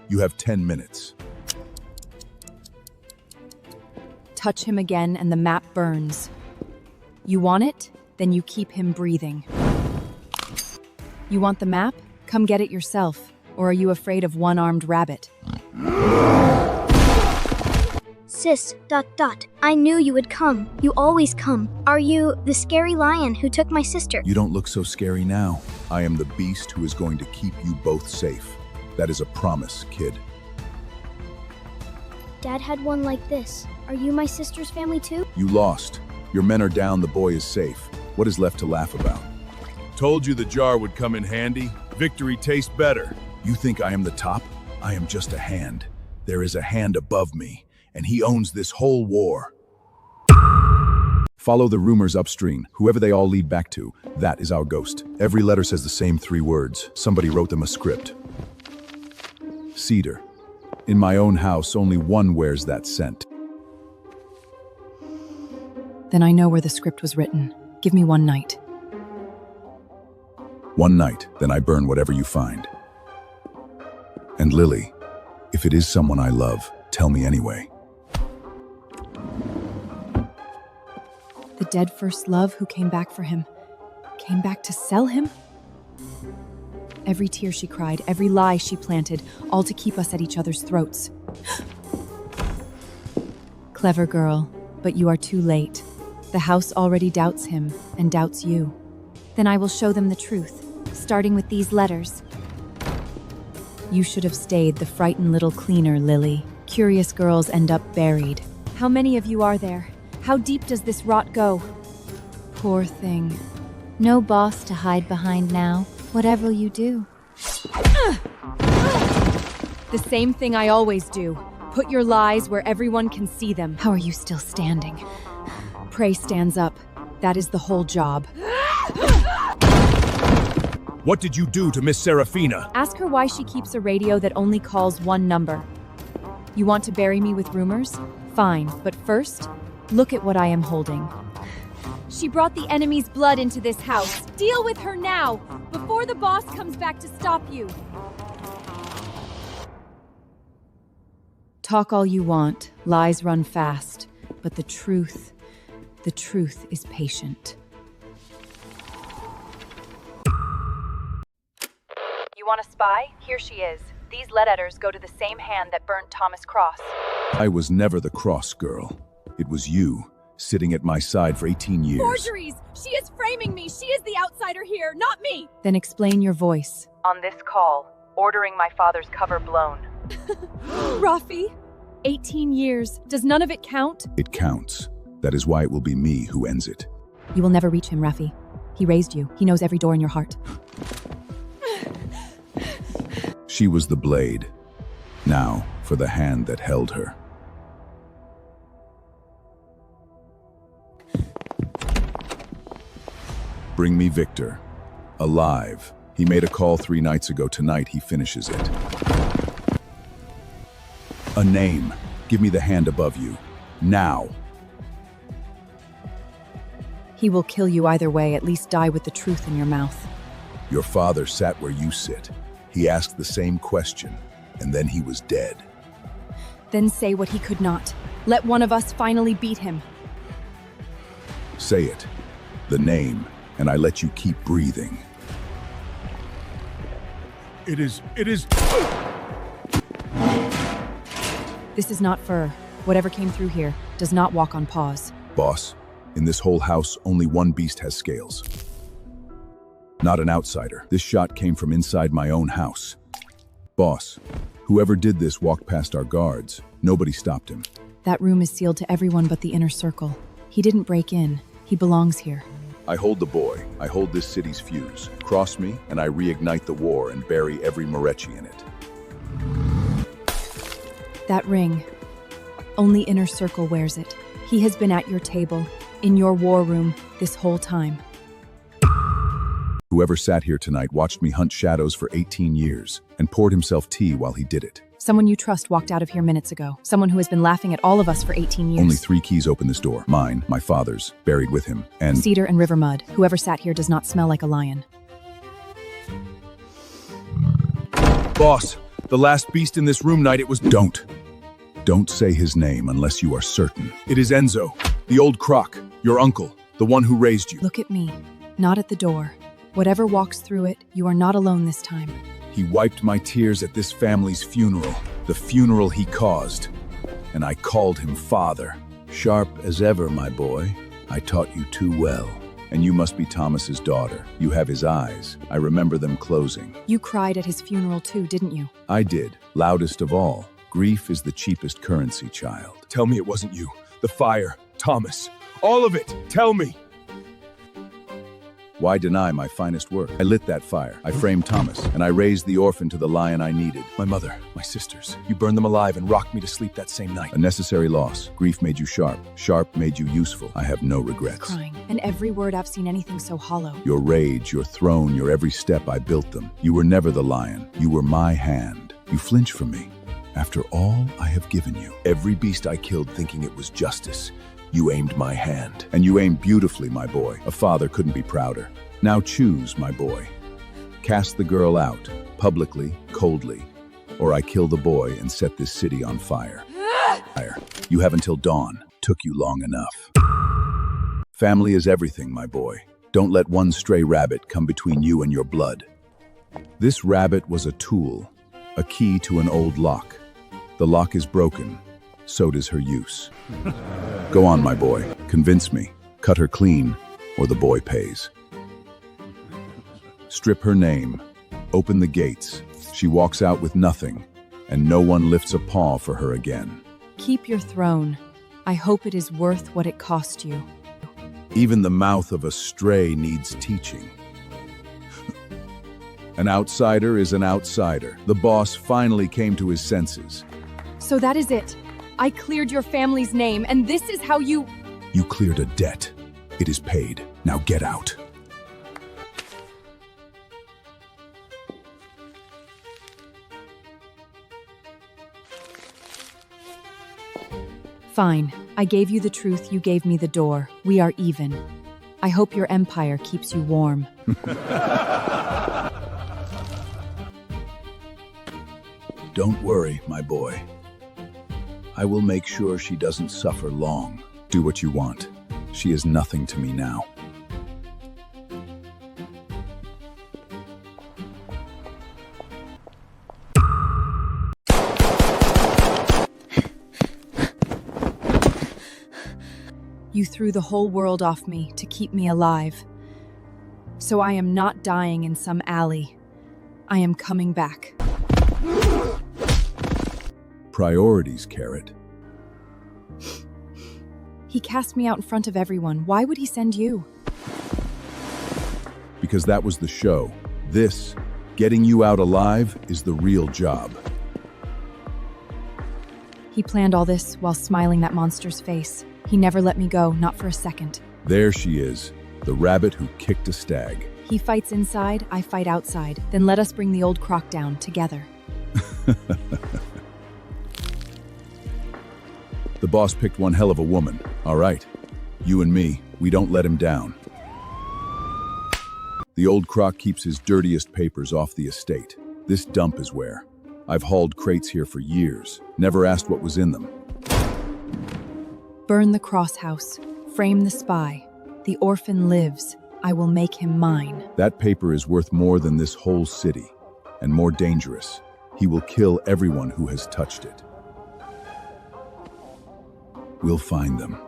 You have 10 minutes. Touch him again and the map burns. You want it? Then you keep him breathing. You want the map? Come get it yourself. Or are you afraid of one-armed rabbit? Sis, ... I knew you would come. You always come. Are you the scary lion who took my sister? You don't look so scary now. I am the beast who is going to keep you both safe. That is a promise, kid. Dad had one like this. Are you my sister's family too? You lost. Your men are down, the boy is safe. What is left to laugh about? Told you the jar would come in handy. Victory tastes better. You think I am the top? I am just a hand. There is a hand above me, and he owns this whole war. Follow the rumors upstream, whoever they all lead back to. That is our ghost. Every letter says the same 3 words. Somebody wrote them a script. Cedar. In my own house, only one wears that scent. Then I know where the script was written. Give me one night. One night, then I burn whatever you find. And Lily, if it is someone I love, tell me anyway. The dead first love who came back for him. Came back to sell him? Every tear she cried, every lie she planted, all to keep us at each other's throats. Clever girl, but you are too late. The house already doubts him and doubts you. Then I will show them the truth, starting with these letters. You should have stayed the frightened little cleaner, Lily. Curious girls end up buried. How many of you are there? How deep does this rot go? Poor thing. No boss to hide behind now. Whatever you do. The same thing I always do. Put your lies where everyone can see them. How are you still standing? Prey stands up. That is the whole job. What did you do to Miss Serafina? Ask her why she keeps a radio that only calls one number. You want to bury me with rumors? Fine, but first, look at what I am holding. She brought the enemy's blood into this house. Deal with her now, before the boss comes back to stop you. Talk all you want, lies run fast, but the truth is patient. You want a spy? Here she is. These letters go to the same hand that burnt Thomas Cross. I was never the cross girl. It was you, sitting at my side for 18 years. Forgeries! She is framing me! She is the outsider here, not me! Then explain your voice. On this call, ordering my father's cover blown. Rafi, 18 years. Does none of it count? It counts. That is why it will be me who ends it. You will never reach him, Rafi. He raised you. He knows every door in your heart. She was the blade. Now, for the hand that held her. Bring me Victor. Alive. He made a call 3 nights ago. Tonight he finishes it. A name. Give me the hand above you. Now. He will kill you either way. At least die with the truth in your mouth. Your father sat where you sit. He asked the same question, and then he was dead. Then say what he could not. Let one of us finally beat him. Say it. The name, and I let you keep breathing. It is... This is not fur. Whatever came through here does not walk on paws. Boss, in this whole house, only one beast has scales. Not an outsider. This shot came from inside my own house. Boss, whoever did this walked past our guards. Nobody stopped him. That room is sealed to everyone but the inner circle. He didn't break in. He belongs here. I hold the boy. I hold this city's fuse. Cross me, and I reignite the war and bury every Moretti in it. That ring. Only inner circle wears it. He has been at your table, in your war room, this whole time. Whoever sat here tonight watched me hunt shadows for 18 years and poured himself tea while he did it. Someone you trust walked out of here minutes ago. Someone who has been laughing at all of us for 18 years. Only 3 keys open this door. Mine, my father's, buried with him, and... Cedar and river mud. Whoever sat here does not smell like a lion. Boss, the last beast in this room night, it was... Don't say his name unless you are certain. It is Enzo, the old croc, your uncle, the one who raised you. Look at me, not at the door. Whatever walks through it, you are not alone this time. He wiped my tears at this family's funeral, the funeral he caused. And I called him father. Sharp as ever, my boy. I taught you too well. And you must be Thomas's daughter. You have his eyes. I remember them closing. You cried at his funeral too, didn't you? I did, loudest of all. Grief is the cheapest currency, child. Tell me it wasn't you. The fire, Thomas. All of it. Tell me. Why deny my finest work? I lit that fire. I framed Thomas, and I raised the orphan to the lion I needed. My mother, my sisters. You burned them alive and rocked me to sleep that same night. A necessary loss. Grief made you sharp. Sharp made you useful. I have no regrets. Crying. And every word I've seen anything so hollow. Your rage, your throne, your every step, I built them. You were never the lion. You were my hand. You flinch from me. After all I have given you, every beast I killed thinking it was justice, you aimed my hand. And you aimed beautifully, my boy. A father couldn't be prouder. Now choose, my boy. Cast the girl out, publicly, coldly, or I kill the boy and set this city on fire. You have until dawn. Took you long enough. Family is everything, my boy. Don't let one stray rabbit come between you and your blood. This rabbit was a tool, a key to an old lock. The lock is broken, so does her use. Go on, my boy. Convince me. Cut her clean, or the boy pays. Strip her name. Open the gates. She walks out with nothing, and no one lifts a paw for her again. Keep your throne. I hope it is worth what it cost you. Even the mouth of a stray needs teaching. An outsider is an outsider. The boss finally came to his senses. So that is it. I cleared your family's name, and this is how you... You cleared a debt. It is paid. Now get out. Fine. I gave you the truth, you gave me the door. We are even. I hope your empire keeps you warm. Don't worry, my boy. I will make sure she doesn't suffer long. Do what you want. She is nothing to me now. You threw the whole world off me to keep me alive. So I am not dying in some alley. I am coming back. priorities, Carrot. He cast me out in front of everyone. Why would he send you? Because that was the show. This, getting you out alive, is the real job. He planned all this while smiling that monster's face. He never let me go, not for a second. There she is, the rabbit who kicked a stag. He fights inside, I fight outside. Then let us bring the old croc down together. The boss picked one hell of a woman. All right, you and me, we don't let him down. The old croc keeps his dirtiest papers off the estate. This dump is where. I've hauled crates here for years, never asked what was in them. Burn the cross house. Frame the spy. The orphan lives. I will make him mine. That paper is worth more than this whole city, and more dangerous. He will kill everyone who has touched it. We'll find them.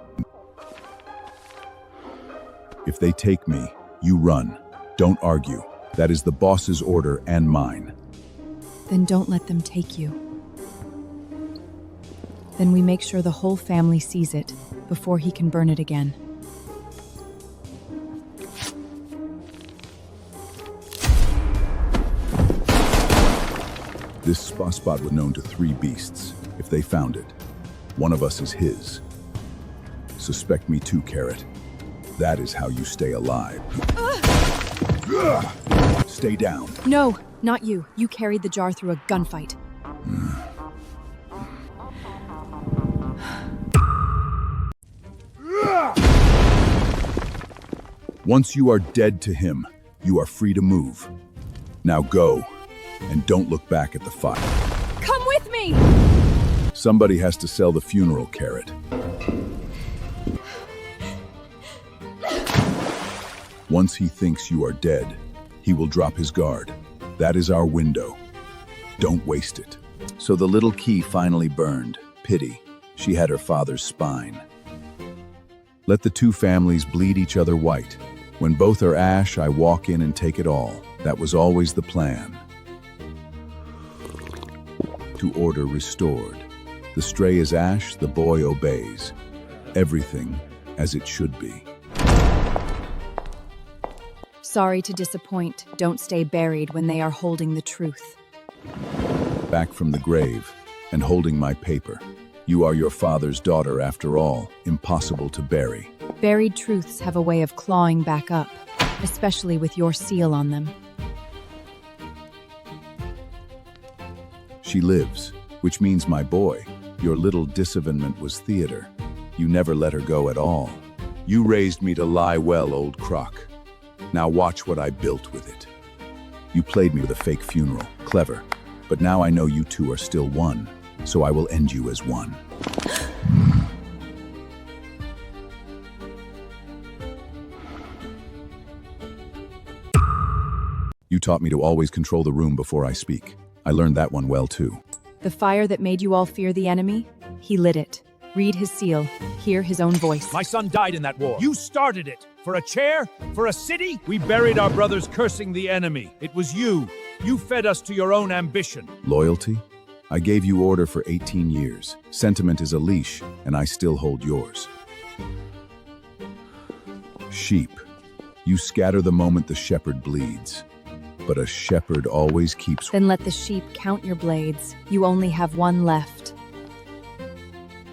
If they take me, you run. Don't argue. That is the boss's order and mine. Then don't let them take you. Then we make sure the whole family sees it before he can burn it again. This spot was known to 3 beasts. If they found it, one of us is his. Suspect me too, Carrot. That is how you stay alive. Stay down. No, not you. You carried the jar through a gunfight. Once you are dead to him, you are free to move. Now go, and don't look back at the fire. Come with me! Somebody has to sell the funeral, Carrot. Once he thinks you are dead, he will drop his guard. That is our window. Don't waste it. So the little key finally burned. Pity. She had her father's spine. Let the 2 families bleed each other white. When both are ash, I walk in and take it all. That was always the plan. To order restored. The stray is ash, the boy obeys. Everything as it should be. Sorry to disappoint. Don't stay buried when they are holding the truth. Back from the grave and holding my paper. You are your father's daughter after all, impossible to bury. Buried truths have a way of clawing back up, especially with your seal on them. She lives, which means my boy. Your little disavowalment was theater. You never let her go at all. You raised me to lie well, old croc. Now watch what I built with it. You played me with a fake funeral. Clever. But now I know you 2 are still one, so I will end you as one. You taught me to always control the room before I speak. I learned that one well too. The fire that made you all fear the enemy, he lit it. Read his seal, hear his own voice. My son died in that war. You started it. For a chair? For a city? We buried our brothers cursing the enemy. It was you. You fed us to your own ambition. Loyalty? I gave you order for 18 years. Sentiment is a leash, and I still hold yours. Sheep. You scatter the moment the shepherd bleeds. But a shepherd always keeps... Then let the sheep count your blades. You only have one left.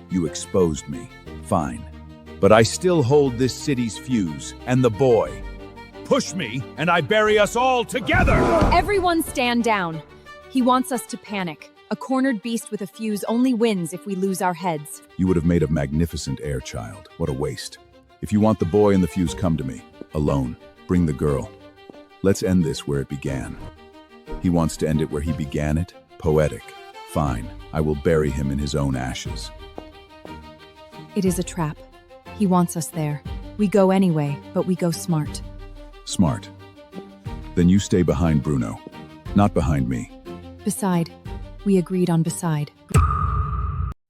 You exposed me. Fine. But I still hold this city's fuse, and the boy. Push me, and I bury us all together! Everyone stand down. He wants us to panic. A cornered beast with a fuse only wins if we lose our heads. You would have made a magnificent heir child. What a waste. If you want the boy and the fuse, come to me. Alone. Bring the girl. Let's end this where it began. He wants to end it where he began it? Poetic. Fine. I will bury him in his own ashes. It is a trap. He wants us there. We go anyway, but we go smart. Smart. Then you stay behind Bruno. Not behind me. Beside. We agreed on beside.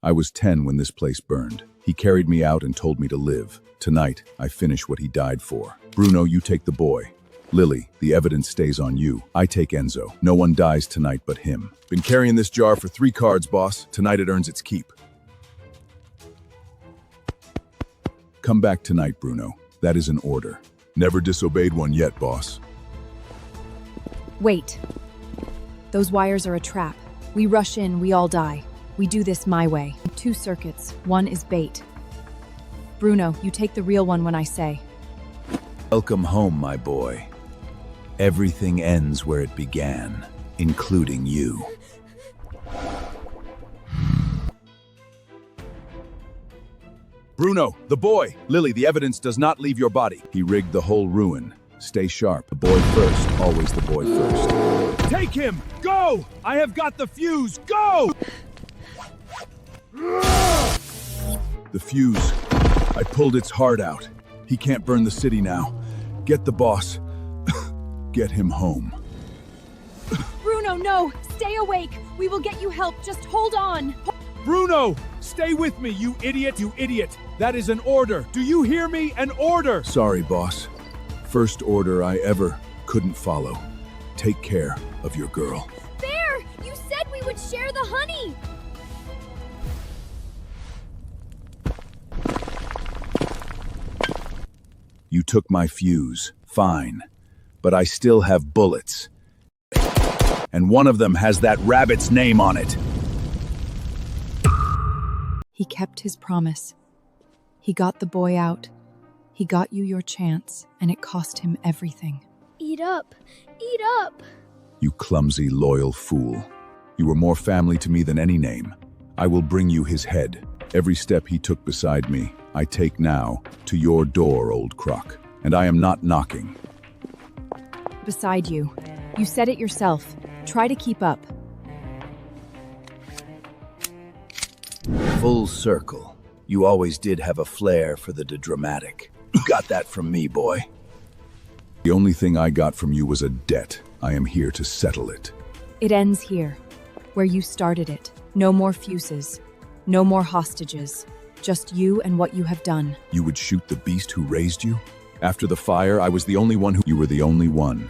I was 10 when this place burned. He carried me out and told me to live. Tonight, I finish what he died for. Bruno, you take the boy. Lily, the evidence stays on you. I take Enzo. No one dies tonight but him. Been carrying this jar for 3 cards, boss. Tonight it earns its keep. Come back tonight, Bruno. That is an order. Never disobeyed one yet, boss. Wait. Those wires are a trap. We rush in, we all die. We do this my way. 2 circuits. One is bait. Bruno, you take the real one when I say. Welcome home, my boy. Everything ends where it began, including you. Bruno, the boy! Lily, the evidence does not leave your body. He rigged the whole ruin. Stay sharp. The boy first. Always the boy first. Take him! Go! I have got the fuse! Go! The fuse. I pulled its heart out. He can't burn the city now. Get the boss. Get him home. Bruno, no! Stay awake! We will get you help. Just hold on! Bruno! Stay with me, you idiot! You idiot! That is an order! Do you hear me? An order! Sorry, boss. First order I ever couldn't follow. Take care of your girl. Bear! You said we would share the honey! You took my fuse. Fine. But I still have bullets. And one of them has that rabbit's name on it. He kept his promise. He got the boy out. He got you your chance, and it cost him everything. Eat up! Eat up! You clumsy, loyal fool. You were more family to me than any name. I will bring you his head. Every step he took beside me, I take now to your door, old croc. And I am not knocking. Beside you. You said it yourself. Try to keep up. Full circle. You always did have a flair for the dramatic. Got that from me, boy. The only thing I got from you was a debt. I am here to settle it. It ends here, where you started it. No more fuses. No more hostages. Just you and what you have done. You would shoot the beast who raised you? After the fire, I was the only one who... You were the only one,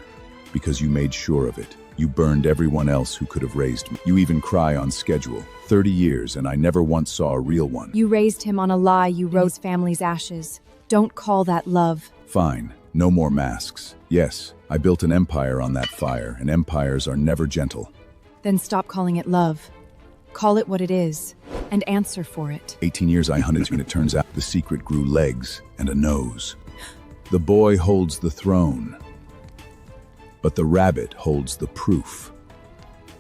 because you made sure of it. You burned everyone else who could have raised me. You even cry on schedule. 30 years, and I never once saw a real one. You raised him on a lie. You rose family's ashes. Don't call that love. Fine. No more masks. Yes, I built an empire on that fire, and empires are never gentle. Then stop calling it love. Call it what it is, and answer for it. 18 years I hunted you, and it turns out the secret grew legs and a nose. The boy holds the throne, but the rabbit holds the proof.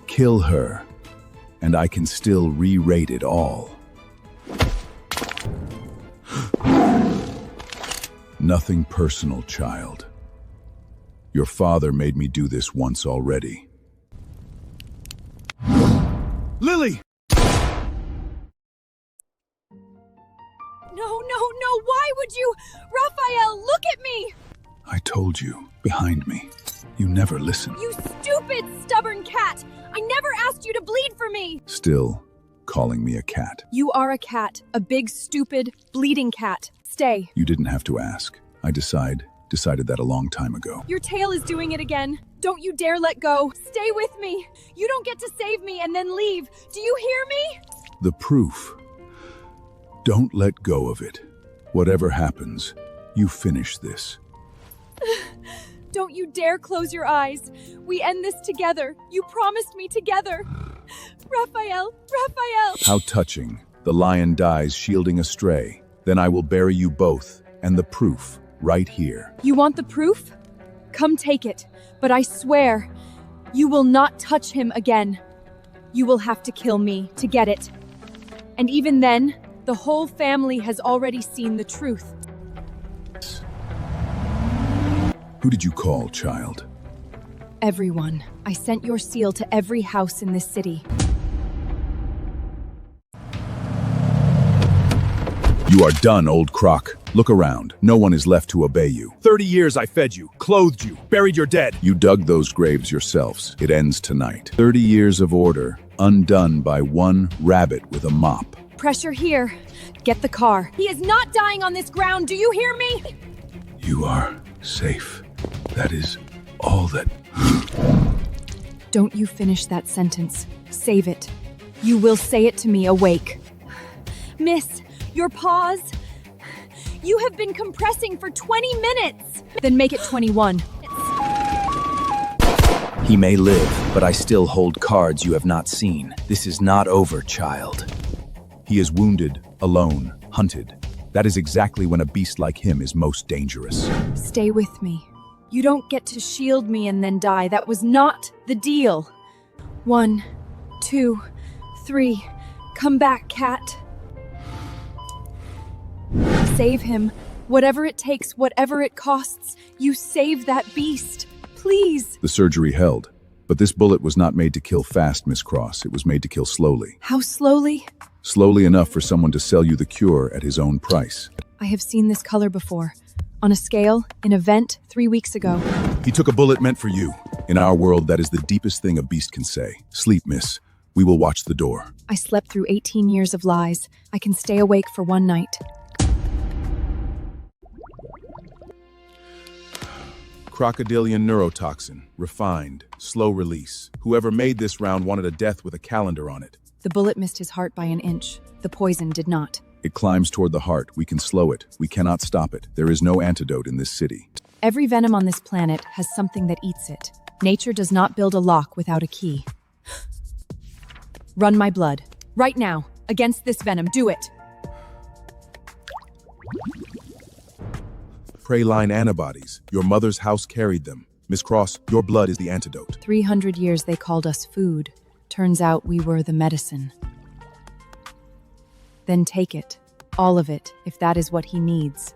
Kill her, and I can still re-rate it all. Nothing personal, child. Your father made me do this once already. Lily! No, why would you? Raphael, look at me! I told you, behind me. You never listen. You stupid, stubborn cat! I never asked you to bleed for me! Still calling me a cat. You are a cat, a big, stupid, bleeding cat. Stay. You didn't have to ask. I decided that a long time ago. Your tail is doing it again. Don't you dare let go. Stay with me. You don't get to save me and then leave. Do you hear me? The proof. Don't let go of it. Whatever happens, you finish this. Don't you dare close your eyes. We end this together. You promised me together. Raphael! How touching. The lion dies shielding a stray. Then I will bury you both, and the proof, right here. You want the proof? Come take it. But I swear, you will not touch him again. You will have to kill me to get it. And even then, the whole family has already seen the truth. Who did you call, child? Everyone. I sent your seal to every house in this city. You are done, old croc. Look around. No one is left to obey you. 30 years I fed you, clothed you, buried your dead. You dug those graves yourselves. It ends tonight. 30 years of order, undone by one rabbit with a mop. Pressure here. Get the car. He is not dying on this ground. Do you hear me? You are safe. That is all that... Don't you finish that sentence. Save it. You will say it to me awake. Miss, your pause. You have been compressing for 20 minutes. Then make it 21. He may live, but I still hold cards you have not seen. This is not over, child. He is wounded, alone, hunted. That is exactly when a beast like him is most dangerous. Stay with me. You don't get to shield me and then die. That was not the deal. 1, 2, 3. Come back, cat. Save him. Whatever it takes, whatever it costs, you save that beast. Please. The surgery held, but this bullet was not made to kill fast, Miss Cross. It was made to kill slowly. How slowly? Slowly enough for someone to sell you the cure at his own price. I have seen this color before. On a scale, in a vent, 3 weeks ago. He took a bullet meant for you. In our world, that is the deepest thing a beast can say. Sleep, miss. We will watch the door. I slept through 18 years of lies. I can stay awake for one night. Crocodilian neurotoxin, refined, slow release. Whoever made this round wanted a death with a calendar on it. The bullet missed his heart by an inch. The poison did not. It climbs toward the heart. We can slow it. We cannot stop it. There is no antidote in this city. Every venom on this planet has something that eats it. Nature does not build a lock without a key. Run my blood. Right now. Against this venom. Do it. Praline antibodies. Your mother's house carried them. Miss Cross, your blood is the antidote. 300 years they called us food. Turns out we were the medicine. Then take it. All of it, if that is what he needs.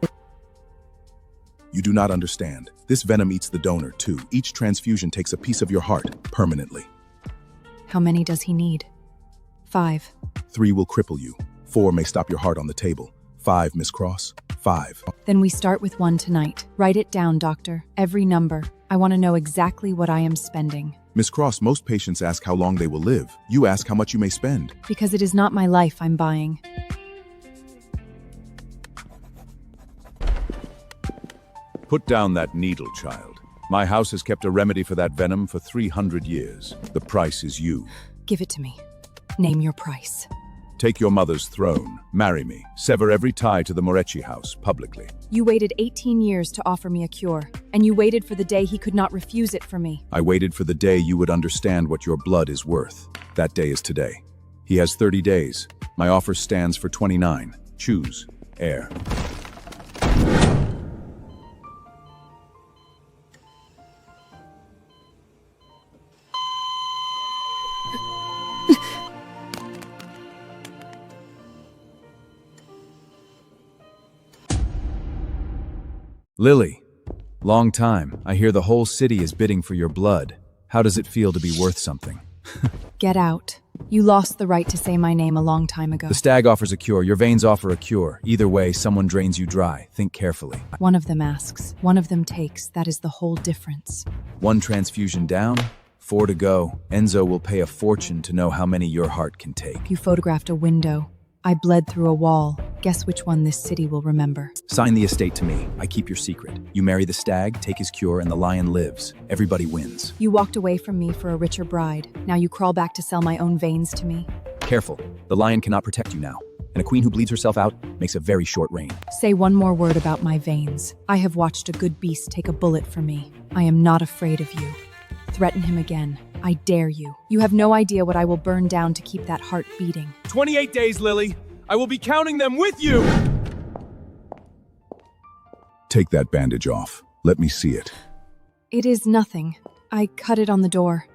You do not understand. This venom eats the donor, too. Each transfusion takes a piece of your heart, permanently. How many does he need? 5. 3 will cripple you. 4 may stop your heart on the table. 5, Miss Cross. 5. Then we start with 1 tonight. Write it down, doctor. Every number. I want to know exactly what I am spending. Miss Cross, most patients ask how long they will live. You ask how much you may spend. Because it is not my life I'm buying. Put down that needle, child. My house has kept a remedy for that venom for 300 years. The price is you. Give it to me. Name your price. Take your mother's throne. Marry me. Sever every tie to the Moretti house, publicly. You waited 18 years to offer me a cure, and you waited for the day he could not refuse it for me. I waited for the day you would understand what your blood is worth. That day is today. He has 30 days. My offer stands for 29. Choose. Heir. Lily, long time. I hear the whole city is bidding for your blood. How does it feel to be worth something? Get out. You lost the right to say my name a long time ago. The stag offers a cure. Your veins offer a cure. Either way, someone drains you dry. Think carefully. One of them asks, one of them takes. That is the whole difference. 1 transfusion down, 4 to go. Enzo will pay a fortune to know how many your heart can take. You photographed a window. I bled through a wall. Guess which one this city will remember. Sign the estate to me. I keep your secret. You marry the stag, take his cure, and the lion lives. Everybody wins. You walked away from me for a richer bride. Now you crawl back to sell my own veins to me. Careful. The lion cannot protect you now. And a queen who bleeds herself out makes a very short reign. Say one more word about my veins. I have watched a good beast take a bullet for me. I am not afraid of you. Threaten him again. I dare you. You have no idea what I will burn down to keep that heart beating. 28 days, Lily. I will be counting them with you! Take that bandage off. Let me see it. It is nothing. I cut it on the door.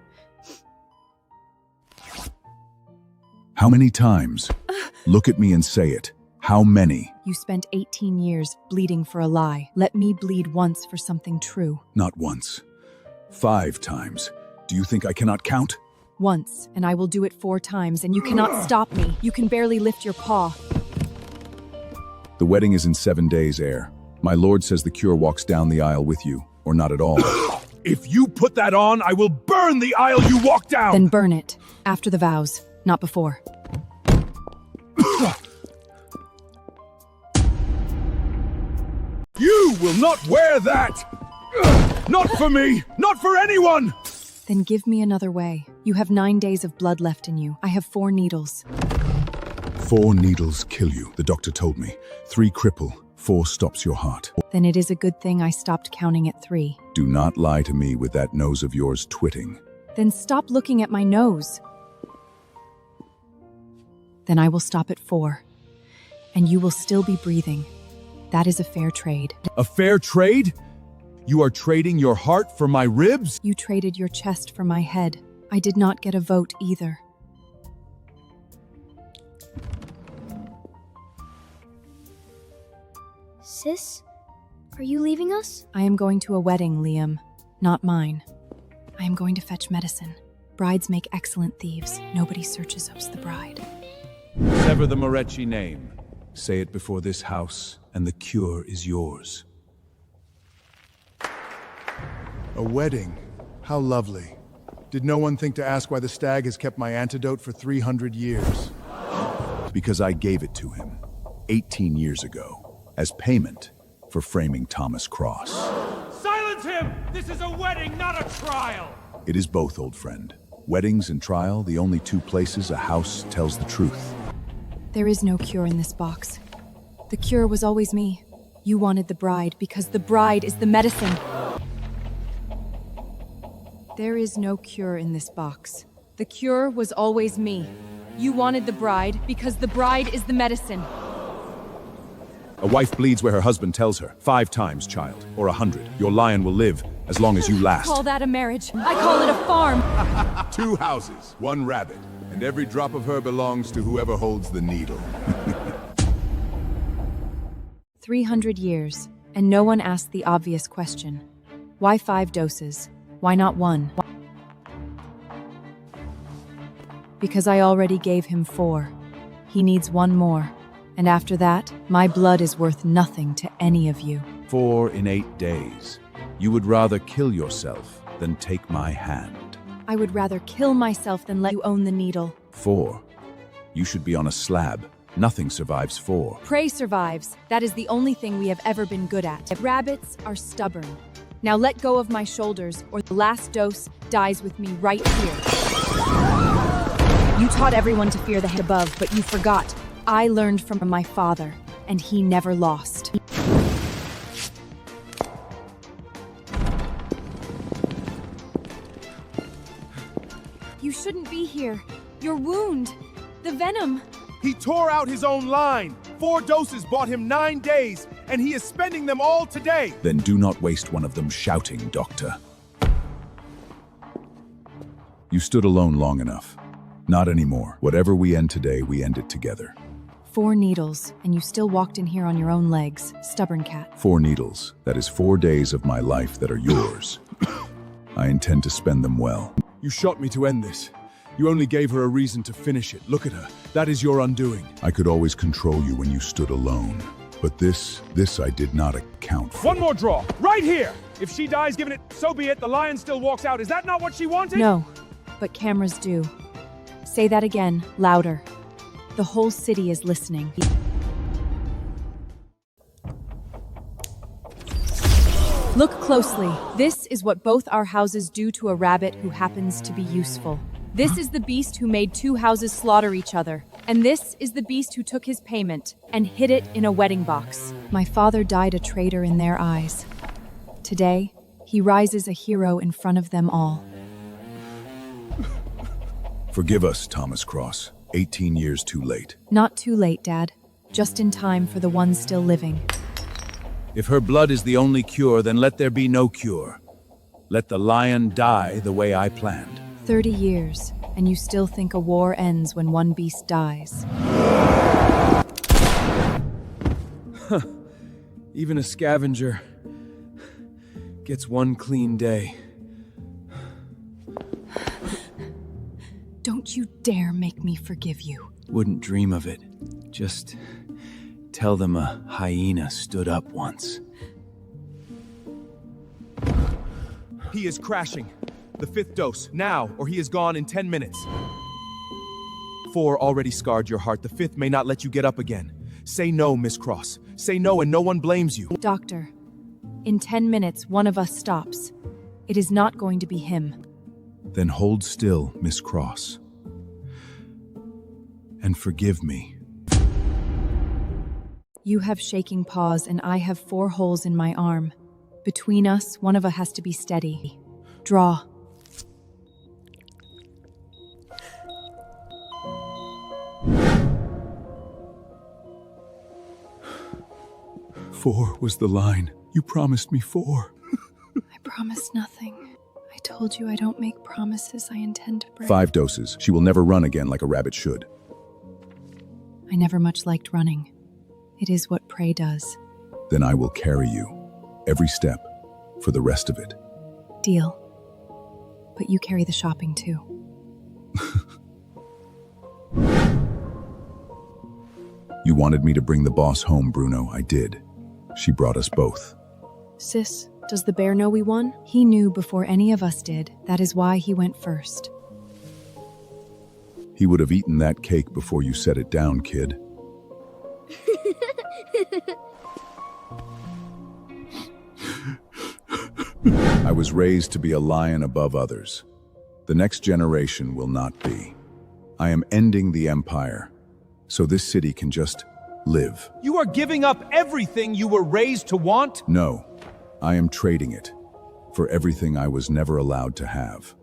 How many times? Look at me and say it. How many? You spent 18 years bleeding for a lie. Let me bleed once for something true. Not once. 5 times. Do you think I cannot count? Once, and I will do it 4 times, and you cannot stop me. You can barely lift your paw. The wedding is in 7 days, heir. My lord says the cure walks down the aisle with you, or not at all. If you put that on, I will burn the aisle you walk down! Then burn it. After the vows, not before. You will not wear that! Not for me! Not for anyone! Then give me another way. You have 9 days of blood left in you. I have 4 needles. 4 needles kill you, the doctor told me. 3 cripple, 4 stops your heart. Then it is a good thing I stopped counting at 3. Do not lie to me with that nose of yours twitting. Then stop looking at my nose. Then I will stop at 4. And you will still be breathing. That is a fair trade. A fair trade? You are trading your heart for my ribs? You traded your chest for my head. I did not get a vote either. Sis, are you leaving us? I am going to a wedding, Liam. Not mine. I am going to fetch medicine. Brides make excellent thieves. Nobody searches out the bride. Sever the Moretti name. Say it before this house, and the cure is yours. A wedding? How lovely. Did no one think to ask why the stag has kept my antidote for 300 years? Because I gave it to him 18 years ago, as payment for framing Thomas Cross. Silence him! This is a wedding, not a trial! It is both, old friend. Weddings and trial, the only 2 places a house tells the truth. There is no cure in this box. The cure was always me. You wanted the bride because the bride is the medicine. There is no cure in this box. The cure was always me. You wanted the bride because the bride is the medicine. A wife bleeds where her husband tells her. 5 times, child, or 100. Your lion will live as long as you last. Call that a marriage. I call it a farm. 2 houses, 1 rabbit, and every drop of her belongs to whoever holds the needle. 300 years, and no one asked the obvious question. Why 5 doses? Why not 1? Because I already gave him 4. He needs 1 more. And after that, my blood is worth nothing to any of you. 4 in 8 days. You would rather kill yourself than take my hand. I would rather kill myself than let you own the needle. 4. You should be on a slab. Nothing survives 4. Prey survives. That is the only thing we have ever been good at. Rabbits are stubborn. Now let go of my shoulders, or the last dose dies with me right here. You taught everyone to fear the head above, but you forgot. I learned from my father, and he never lost. You shouldn't be here. Your wound. The venom. He tore out his own line. 4 doses bought him 9 days, and he is spending them all today. Then do not waste one of them shouting, Doctor. You stood alone long enough. Not anymore. Whatever we end today, we end it together. 4 needles, and you still walked in here on your own legs. Stubborn cat. 4 needles. That is 4 days of my life that are yours. I intend to spend them well. You shot me to end this. You only gave her a reason to finish it. Look at her. That is your undoing. I could always control you when you stood alone. But this I did not account for. 1 more draw. Right here! If she dies given it, so be it. The lion still walks out. Is that not what she wanted? No, but cameras do. Say that again, louder. The whole city is listening. Look closely. This is what both our houses do to a rabbit who happens to be useful. This is the beast who made 2 houses slaughter each other. And this is the beast who took his payment and hid it in a wedding box. My father died a traitor in their eyes. Today, he rises a hero in front of them all. Forgive us, Thomas Cross. 18 years too late. Not too late, Dad. Just in time for the ones still living. If her blood is the only cure, then let there be no cure. Let the lion die the way I planned. 30 years, and you still think a war ends when 1 beast dies. Even a scavenger gets 1 clean day. Don't you dare make me forgive you. Wouldn't dream of it. Just tell them a hyena stood up once. He is crashing. The 5th dose, now, or he is gone in 10 minutes. 4 already scarred your heart. The 5th may not let you get up again. Say no, Miss Cross. Say no and no one blames you. Doctor, in 10 minutes, one of us stops. It is not going to be him. Then hold still, Miss Cross. And forgive me. You have shaking paws and I have 4 holes in my arm. Between us, one of us has to be steady. Draw. Four was the line. You promised me 4. I promised nothing. I told you I don't make promises I intend to break. 5 doses. She will never run again like a rabbit should. I never much liked running. It is what prey does. Then I will carry you. Every step. For the rest of it. Deal. But you carry the shopping too. You wanted me to bring the boss home, Bruno. I did. She brought us both. Sis, does the bear know we won? He knew before any of us did. That is why he went first. He would have eaten that cake before you set it down, kid. I was raised to be a lion above others. The next generation will not be. I am ending the empire, so this city can just live. You are giving up everything you were raised to want? No, I am trading it for everything I was never allowed to have.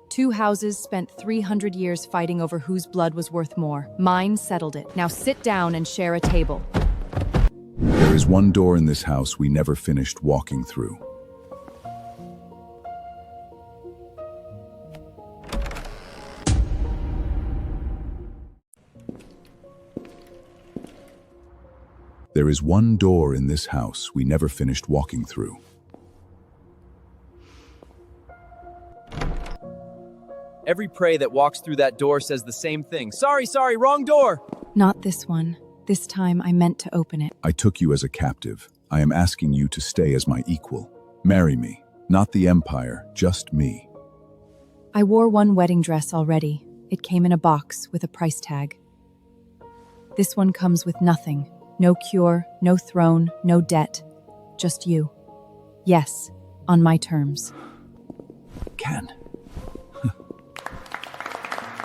2 houses spent 300 years fighting over whose blood was worth more. Mine settled it. Now sit down and share a table. There is one door in this house we never finished walking through. There is one door in this house we never finished walking through. Every prey that walks through that door says the same thing. Sorry, wrong door! Not this one. This time I meant to open it. I took you as a captive. I am asking you to stay as my equal. Marry me. Not the empire, just me. I wore one wedding dress already. It came in a box with a price tag. This one comes with nothing. No cure, no throne, no debt. Just you. Yes, on my terms. Ken.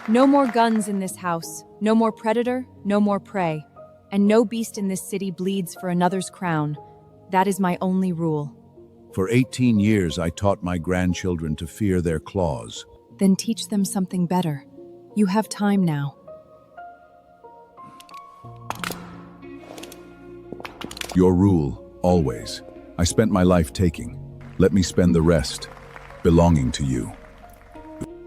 No more guns in this house. No more predator, no more prey. And no beast in this city bleeds for another's crown. That is my only rule. For 18 years, I taught my grandchildren to fear their claws. Then teach them something better. You have time now. Your rule, always. I spent my life taking. Let me spend the rest, belonging to you.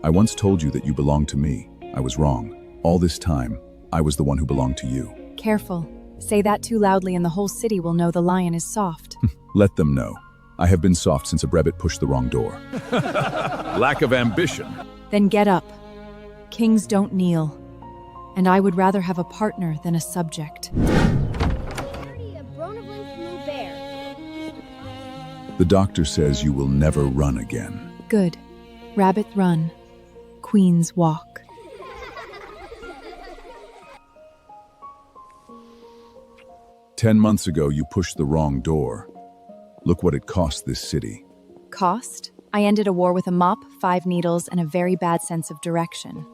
I once told you that you belonged to me. I was wrong. All this time, I was the one who belonged to you. Careful. Say that too loudly and the whole city will know the lion is soft. Let them know. I have been soft since a brebbit pushed the wrong door. Lack of ambition. Then get up. Kings don't kneel. And I would rather have a partner than a subject. The doctor says you will never run again. Good. Rabbit run. Queens walk. "10 months ago, you pushed the wrong door. Look what it cost this city." Cost? I ended a war with a mop, 5 needles, and a very bad sense of direction.